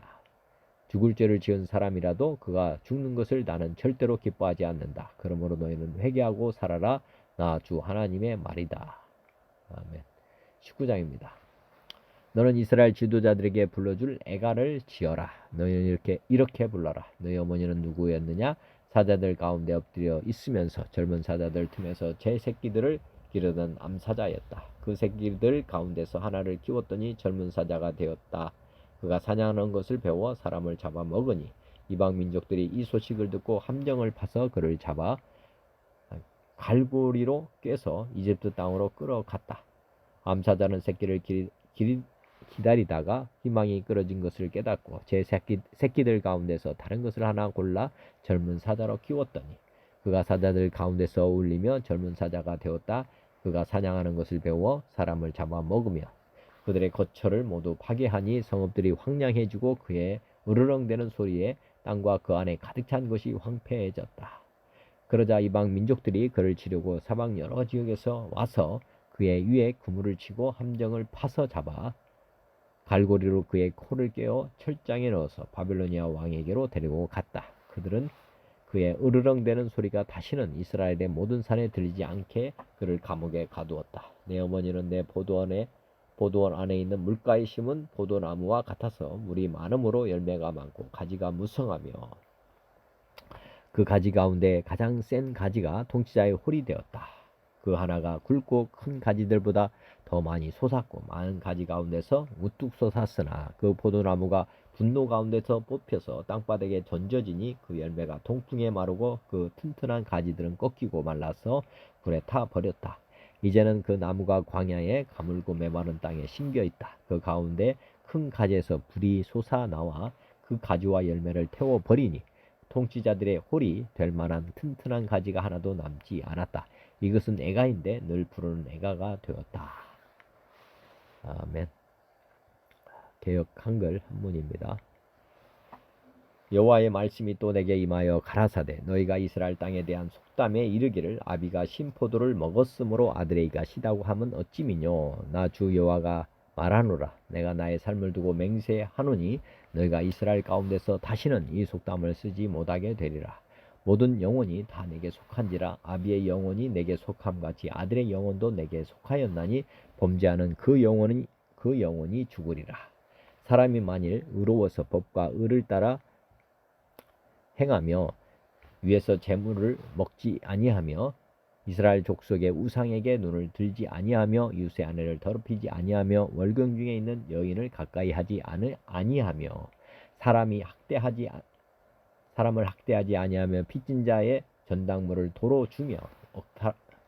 죽을 죄를 지은 사람이라도 그가 죽는 것을 나는 절대로 기뻐하지 않는다. 그러므로 너희는 회개하고 살아라. 나 주 하나님의 말이다. 아멘. 19장입니다. 너는 이스라엘 지도자들에게 불러줄 애가를 지어라. 너희는 이렇게 불러라. 너희 어머니는 누구였느냐? 사자들 가운데 엎드려 있으면서 젊은 사자들 틈에서 제 새끼들을 기르던 암사자였다. 그 새끼들 가운데서 하나를 키웠더니 젊은 사자가 되었다. 그가 사냥하는 것을 배워 사람을 잡아 먹으니 이방 민족들이 이 소식을 듣고 함정을 파서 그를 잡아 갈고리로 꿰서 이집트 땅으로 끌어갔다. 암사자는 새끼를 기다리다가 희망이 끊어진 것을 깨닫고 제 새끼들 가운데서 다른 것을 하나 골라 젊은 사자로 키웠더니 그가 사자들 가운데서 울리며 젊은 사자가 되었다. 그가 사냥하는 것을 배워 사람을 잡아 먹으며 그들의 거처를 모두 파괴하니 성읍들이 황량해지고 그의 으르렁대는 소리에 땅과 그 안에 가득 찬 것이 황폐해졌다. 그러자 이방 민족들이 그를 치려고 사방 여러 지역에서 와서 그의 위에 그물을 치고 함정을 파서 잡아 갈고리로 그의 코를 꿰어 철장에 넣어서 바빌로니아 왕에게로 데리고 갔다. 그들은 그의 으르렁대는 소리가 다시는 이스라엘의 모든 산에 들리지 않게 그를 감옥에 가두었다. 내 어머니는 내 포도원 안에 있는 물가에 심은 포도나무와 같아서 물이 많음으로 열매가 많고 가지가 무성하며 그 가지 가운데 가장 센 가지가 통치자의 홀이 되었다. 그 하나가 굵고 큰 가지들보다 더 많이 솟았고 많은 가지 가운데서 우뚝 솟았으나 그 포도나무가 분노 가운데서 뽑혀서 땅바닥에 던져지니 그 열매가 동풍에 마르고 그 튼튼한 가지들은 꺾이고 말라서 불에 타 버렸다. 이제는 그 나무가 광야에 가물고 메마른 땅에 심겨 있다. 그 가운데 큰 가지에서 불이 솟아 나와 그 가지와 열매를 태워 버리니 통치자들의 홀이 될 만한 튼튼한 가지가 하나도 남지 않았다. 이것은 애가인데 늘 부르는 애가가 되었다. 아멘. 개역 한글 한문입니다. 여호와의 말씀이 또 내게 임하여 가라사대 너희가 이스라엘 땅에 대한 속담에 이르기를 아비가 신포도를 먹었으므로 아들에게 시다고 하면 어찌미뇨. 나 주 여호와가 말하노라. 내가 나의 삶을 두고 맹세하노니 너희가 이스라엘 가운데서 다시는 이 속담을 쓰지 못하게 되리라. 모든 영혼이 다 내게 속한지라. 아비의 영혼이 내게 속함같이 아들의 영혼도 내게 속하였나니 범죄하는 그 영혼이 죽으리라. 사람이 만일 의로워서 법과 의를 따라 행하며 위에서 재물을 먹지 아니하며 이스라엘 족속의 우상에게 눈을 들지 아니하며 이웃의 아내를 더럽히지 아니하며 월경 중에 있는 여인을 가까이 하지 아니하며 사람을 학대하지 아니하며 빚진 자의 전당물을 도로 주며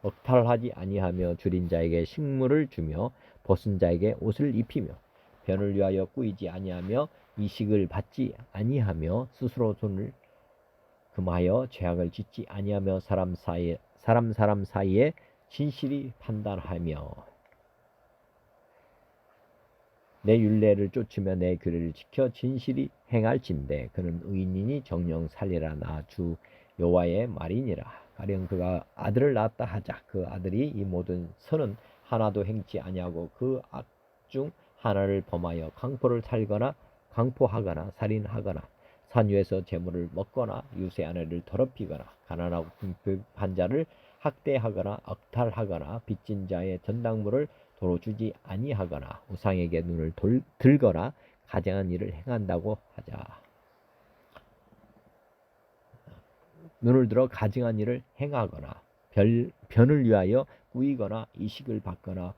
억탈하지 아니하며 줄인 자에게 식물을 주며 벗은 자에게 옷을 입히며 변을 위하여 꾸이지 아니하며 이식을 받지 아니하며 스스로 손을 금하여 죄악을 짓지 아니하며 사람 사이에 진실이 판단하며 내 율례를 쫓으며 내 규례를 지켜 진실이 행할진대 그는 의인이니 정령 살리라. 나 주 여호와의 말이니라. 가령 그가 아들을 낳았다 하자. 그 아들이 이 모든 선은 하나도 행치 아니하고 그 악 중 하나를 범하여 강포하거나 살인하거나 산 위에서 재물을 먹거나 이웃의 아내를 더럽히거나 가난하고 궁핍한 자를 학대하거나 억탈하거나 빚진 자의 전당물을 도로 주지 아니하거나 우상에게 눈을 들거나 가증한 일을 행한다고 하자. 눈을 들어 가증한 일을 행하거나 변을 위하여 꾸이거나 이식을 받거나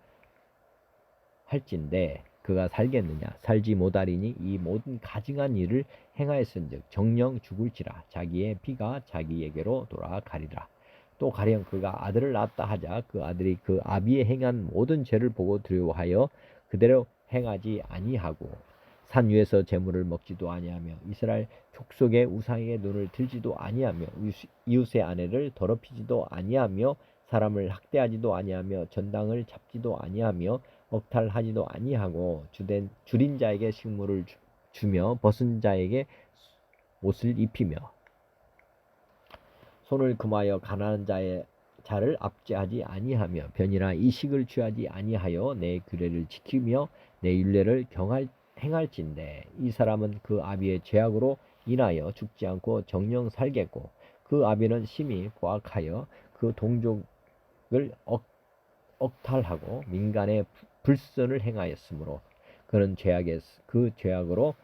할진대 그가 살겠느냐. 살지 못하리니 이 모든 가증한 일을 행하였은즉 정령 죽을지라. 자기의 피가 자기에게로 돌아가리라. 또 가령 그가 아들을 낳았다 하자. 그 아들이 그 아비의 행한 모든 죄를 보고 두려워하여 그대로 행하지 아니하고 산 위에서 재물을 먹지도 아니하며 이스라엘 족속의 우상에게 눈을 들지도 아니하며 이웃의 아내를 더럽히지도 아니하며 사람을 학대하지도 아니하며 전당을 잡지도 아니하며 억탈하지도 아니하고 줄인 자에게 식물을 주며 벗은 자에게 옷을 입히며 손을 금하여 가난한 자를 압제하지 아니하며 변이나 이식을 취하지 아니하여 내 규례를 지키며 내 율례를 행할진대 이 사람은 그 아비의 죄악으로 인하여 죽지 않고 정령 살겠고 그 아비는 심히 포악하여 그 동족을 억탈하고 민간의 불선을 행하였으므로 그는 그 죄악으로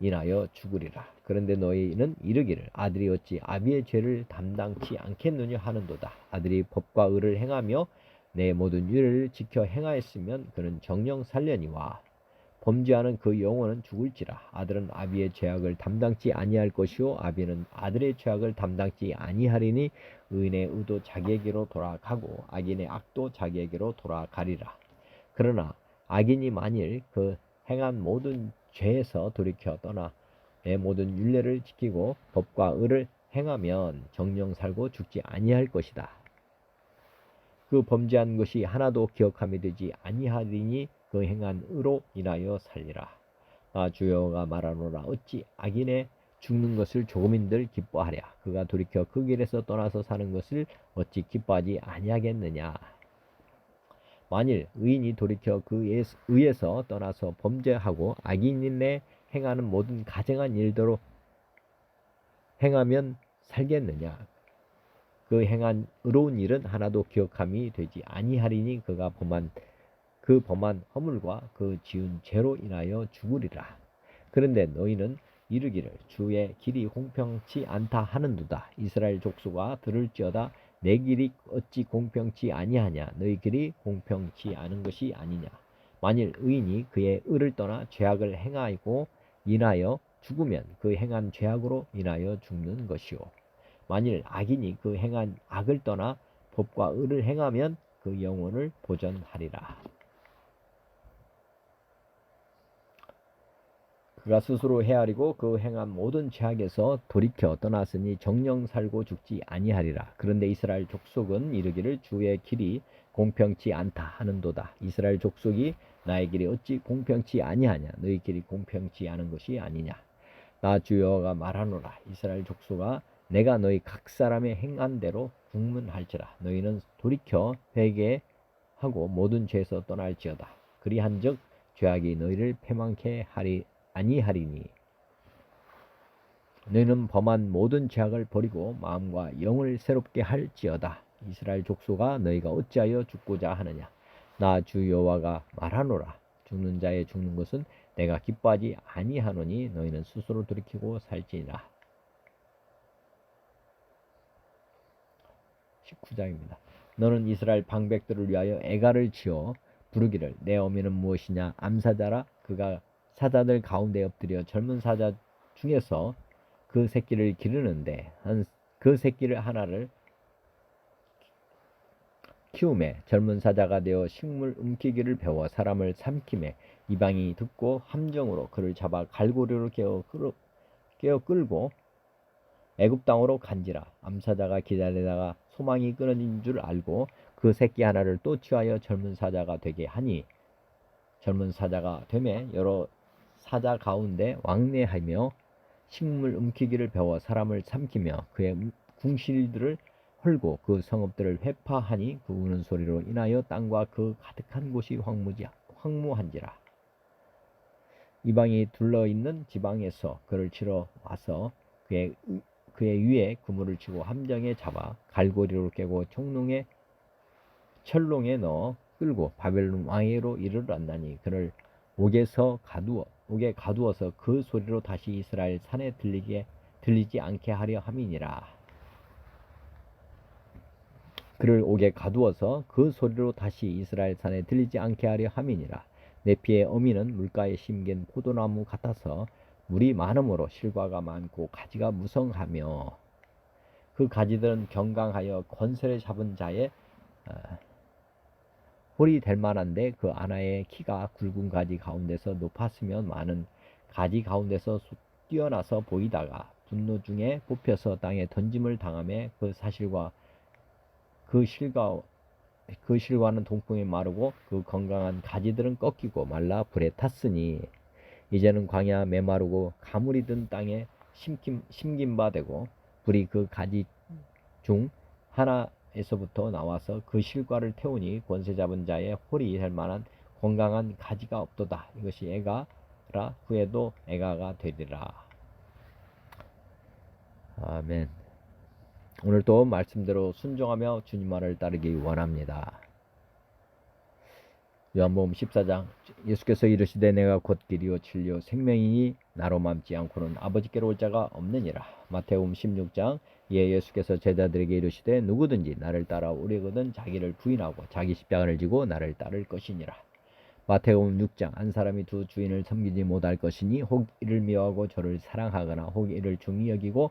인하여 죽으리라. 그런데 너희는 이르기를 아들이 어찌 아비의 죄를 담당치 않겠느냐 하는도다. 아들이 법과 의를 행하며 내 모든 율례를 지켜 행하였으면 그는 정령 살려니와 범죄하는 그 영혼은 죽을지라. 아들은 아비의 죄악을 담당치 아니할 것이요 아비는 아들의 죄악을 담당치 아니하리니 의인의 의도 자기에게로 돌아가고 악인의 악도 자기에게로 돌아가리라. 그러나 악인이 만일 그 행한 모든 죄에서 돌이켜 떠나 내 모든 율례를 지키고 법과 의를 행하면 정령 살고 죽지 아니할 것이다. 그 범죄한 것이 하나도 기억함이 되지 아니하리니 그 행한 의로 인하여 살리라. 나 주 여호와가 말하노라. 어찌 악인의 죽는 것을 조금인들 기뻐하랴. 그가 돌이켜 그 길에서 떠나서 사는 것을 어찌 기뻐하지 아니하겠느냐. 만일 의인이 돌이켜 그 의에서 떠나서 범죄하고 악인의 행하는 모든 가증한 일대로 행하면 살겠느냐. 그 행한 의로운 일은 하나도 기억함이 되지 아니하리니 그가 범한 허물과 그 지은 죄로 인하여 죽으리라. 그런데 너희는 이르기를 주의 길이 공평치 않다 하는도다. 이스라엘 족속아 들을지어다. 내 길이 어찌 공평치 아니하냐. 너희 길이 공평치 않은 것이 아니냐. 만일 의인이 그의 의를 떠나 죄악을 행하고 인하여 죽으면 그 행한 죄악으로 인하여 죽는 것이요 만일 악인이 그 행한 악을 떠나 법과 의를 행하면 그 영혼을 보전하리라. 그가 스스로 헤아리고 그 행한 모든 죄악에서 돌이켜 떠났으니 정령 살고 죽지 아니하리라. 그런데 이스라엘 족속은 이르기를 주의 길이 공평치 않다 하는도다. 이스라엘 족속이 나의 길이 어찌 공평치 아니하냐. 너희 길이 공평치 않은 것이 아니냐. 나 주 여호와가 말하노라. 이스라엘 족속아 내가 너희 각 사람의 행한 대로 국문할지라. 너희는 돌이켜 회개하고 모든 죄에서 떠날지어다. 그리한즉 죄악이 너희를 패망케 아니하리니 너희는 범한 모든 죄악을 버리고 마음과 영을 새롭게 할지어다. 이스라엘 족속아 너희가 어찌하여 죽고자 하느냐. 나 주 여호와가 말하노라. 죽는 자의 죽는 것은 내가 기뻐하지 아니하노니 너희는 스스로 돌이키고 살지니라. 19장입니다. 너는 이스라엘 방백들을 위하여 애가를 지어 부르기를 내 어미는 무엇이냐 암사자라. 그가 사자들 가운데 엎드려 젊은 사자 중에서 그 새끼를 기르는데 그 새끼를 하나를 키우매 젊은 사자가 되어 식물 움키기를 배워 사람을 삼키매 이방이 듣고 함정으로 그를 잡아 갈고리로 깨어 끌고 애굽 땅으로 간지라. 암사자가 기다리다가 소망이 끊어진 줄 알고 그 새끼 하나를 또 취하여 젊은 사자가 되게 하니 젊은 사자가 되매 여러 사자 가운데 왕래하며 식물 움키기를 배워 사람을 삼키며 그의 궁실들을 헐고 그 성읍들을 회파하니 그 우는 소리로 인하여 땅과 그 가득한 곳이 황무한지라. 이방이 둘러있는 지방에서 그를 치러 와서 그의 위에 그물을 치고 함정에 잡아 갈고리로 깨고 철롱에 넣어 끌고 바벨론 왕에게로 이르렀나니 그를 옥에 가두어서 그 소리로 다시 이스라엘 산에 들리지 않게 하려 함이니라. 그를 옥에 가두어서 그 소리로 다시 이스라엘 산에 들리지 않게 하려 함이니라. 내 피의 어미는 물가에 심긴 포도나무 같아서 물이 많음으로 실과가 많고 가지가 무성하며 그 가지들은 경강하여 권세를 잡은 자의 홀이 될 만한데 그 하나의 키가 굵은 가지 가운데서 높았으면 많은 가지 가운데서 뛰어나서 보이다가 분노 중에 뽑혀서 땅에 던짐을 당하며 그 실과는 동풍에 마르고 그 건강한 가지들은 꺾이고 말라 불에 탔으니 이제는 광야 메마르고 가물이 든 땅에 심긴 바 되고 불이 그 가지 중 하나에서부터 나와서 그 실과를 태우니 권세 잡은 자의 홀이 될 만한 건강한 가지가 없도다. 이것이 애가라. 후에도 애가가 되리라. 아멘. 오늘도 말씀대로 순종하며 주님 말을 따르기 원합니다. 요한복음 14장 예수께서 이르시되 내가 곧 길이요 진리요 생명이니 나로 맘지 않고는 아버지께로 올 자가 없느니라. 마태복음 16장 예수께서 제자들에게 이르시되 누구든지 나를 따라오려거든 자기를 부인하고 자기 십자가를 지고 나를 따를 것이니라. 마태복음 6장 한 사람이 두 주인을 섬기지 못할 것이니 혹 이를 미워하고 저를 사랑하거나 혹 이를 중히 여기고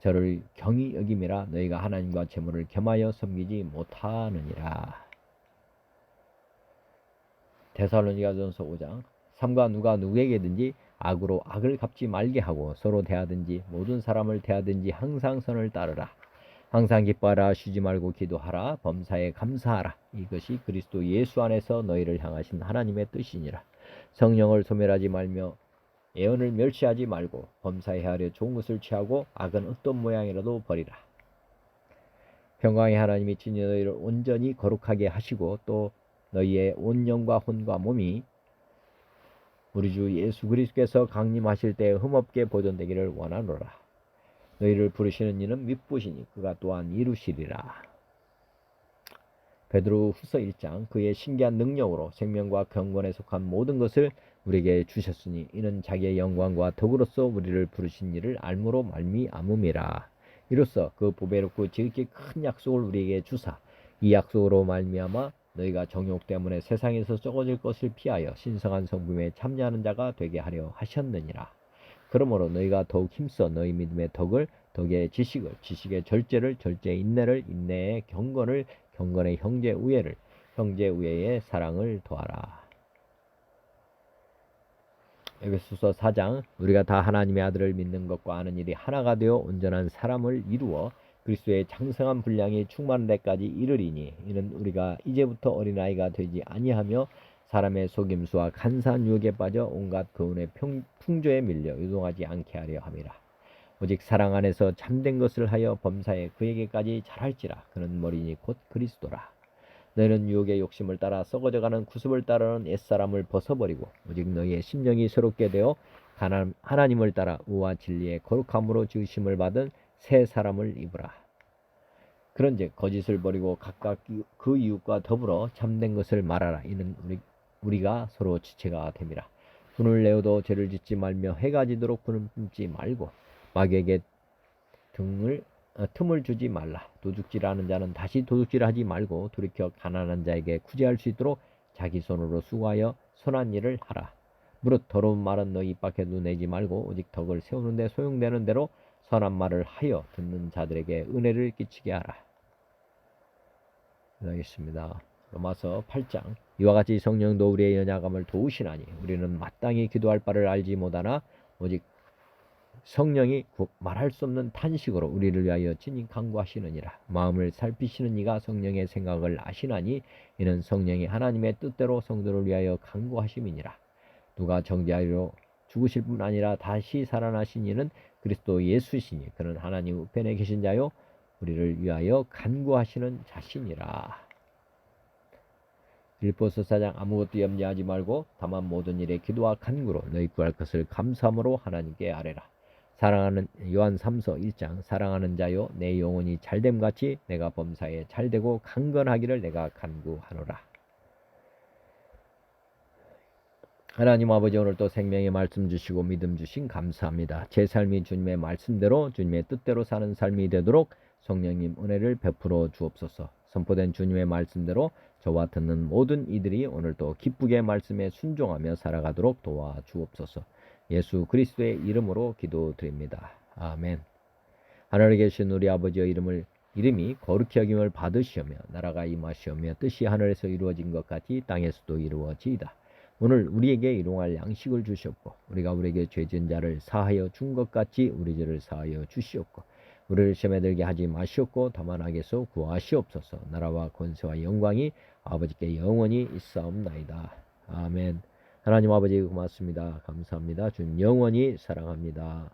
저를 경히 여김이라. 너희가 하나님과 재물을 겸하여 섬기지 못하느니라. 데살로니가전서 5장 삼가 누가 누구에게든지 악으로 악을 갚지 말게 하고 서로 대하든지 모든 사람을 대하든지 항상 선을 따르라. 항상 기뻐하라. 쉬지 말고 기도하라. 범사에 감사하라. 이것이 그리스도 예수 안에서 너희를 향하신 하나님의 뜻이니라. 성령을 소멸하지 말며 예언을 멸시하지 말고 범사에 헤아려 좋은 것을 취하고 악은 어떤 모양이라도 버리라. 평강의 하나님이 친히 너희를 온전히 거룩하게 하시고 또 너희의 온 영과 혼과 몸이 우리 주 예수 그리스도께서 강림하실 때 흠없게 보존되기를 원하노라. 너희를 부르시는 이는 미쁘시니 그가 또한 이루시리라. 베드로 후서 1장 그의 신기한 능력으로 생명과 경건에 속한 모든 것을 우리에게 주셨으니 이는 자기의 영광과 덕으로서 우리를 부르신 이를 알므로 말미암음이라. 이로써 그 보배롭고 지극히 큰 약속을 우리에게 주사 이 약속으로 말미암아 너희가 정욕 때문에 세상에서 썩어질 것을 피하여 신성한 성품에 참여하는 자가 되게 하려 하셨느니라. 그러므로 너희가 더욱 힘써 너희 믿음의 덕을 덕의 지식을 지식의 절제를 절제의 인내를 인내의 경건을 경건의 형제 우애를 형제 우애의 사랑을 더하라. 에베소서 4장 우리가 다 하나님의 아들을 믿는 것과 아는 일이 하나가 되어 온전한 사람을 이루어 그리스도의 장성한 분량이 충만한 데까지 이르리니 이는 우리가 이제부터 어린아이가 되지 아니하며 사람의 속임수와 간사한 유혹에 빠져 온갖 거운의 풍조에 밀려 유동하지 않게 하려 함이라. 오직 사랑 안에서 참된 것을 하여 범사에 그에게까지 잘할지라. 그는 머리니 곧 그리스도라. 너희는 유혹의 욕심을 따라 썩어져가는 구습을 따르는 옛사람을 벗어버리고 오직 너희의 심령이 새롭게 되어 하나님을 따라 의와 진리의 거룩함으로 지으심을 받은 새 사람을 입으라. 그런즉 거짓을 버리고 각각 그 이웃과 더불어 참된 것을 말하라. 이는 우리가 서로 지체가 됨이라. 분을 내어도 죄를 짓지 말며 해가 지도록 분을 품지 말고 마귀에게 등을 틈을 주지 말라. 도둑질하는 자는 다시 도둑질하지 말고 돌이켜 가난한 자에게 구제할 수 있도록 자기 손으로 수고하여 선한 일을 하라. 무릇 더러운 말은 너희 입 밖에도 내지 말고 오직 덕을 세우는 데 소용되는 대로 선한 말을 하여 듣는 자들에게 은혜를 끼치게 하라. 알겠습니다. 로마서 8장. 이와 같이 성령도 우리의 연약함을 도우시나니 우리는 마땅히 기도할 바를 알지 못하나 오직 성령이 말할 수 없는 탄식으로 우리를 위하여 친히 간구하시느니라. 마음을 살피시는 이가 성령의 생각을 아시나니 이는 성령이 하나님의 뜻대로 성도를 위하여 간구하심이니라. 누가 정죄하리로 죽으실 뿐 아니라 다시 살아나신 이는 그리스도 예수시니 그는 하나님 우편에 계신 자요 우리를 위하여 간구하시는 자신이라. 빌립보서 4장. 아무것도 염려하지 말고 다만 모든 일에 기도와 간구로 너희 구할 것을 감사함으로 하나님께 아뢰라. 사랑하는 요한 3서 1장. 사랑하는 자요 내 영혼이 잘됨 같이 내가 범사에 잘되고 강건하기를 내가 간구하노라. 하나님 아버지, 오늘도 생명의 말씀 주시고 믿음 주신 감사합니다. 제 삶이 주님의 말씀대로 주님의 뜻대로 사는 삶이 되도록 성령님 은혜를 베풀어 주옵소서. 선포된 주님의 말씀대로 저와 듣는 모든 이들이 오늘도 기쁘게 말씀에 순종하며 살아가도록 도와주옵소서. 예수 그리스도의 이름으로 기도드립니다. 아멘. 하늘에 계신 우리 아버지의 이름이 거룩히 여김을 받으시오며 나라가 임하시오며 뜻이 하늘에서 이루어진 것 같이 땅에서도 이루어지이다. 오늘 우리에게 일용할 양식을 주시옵고 우리가 우리에게 죄진 자를 사하여 준 것 같이 우리 죄를 사하여 주시옵고 우리를 시험에 들게 하지 마시옵고 다만 악에서 구하시옵소서. 나라와 권세와 영광이 아버지께 영원히 있사옵나이다. 아멘. 하나님 아버지 고맙습니다. 감사합니다. 주님 영원히 사랑합니다.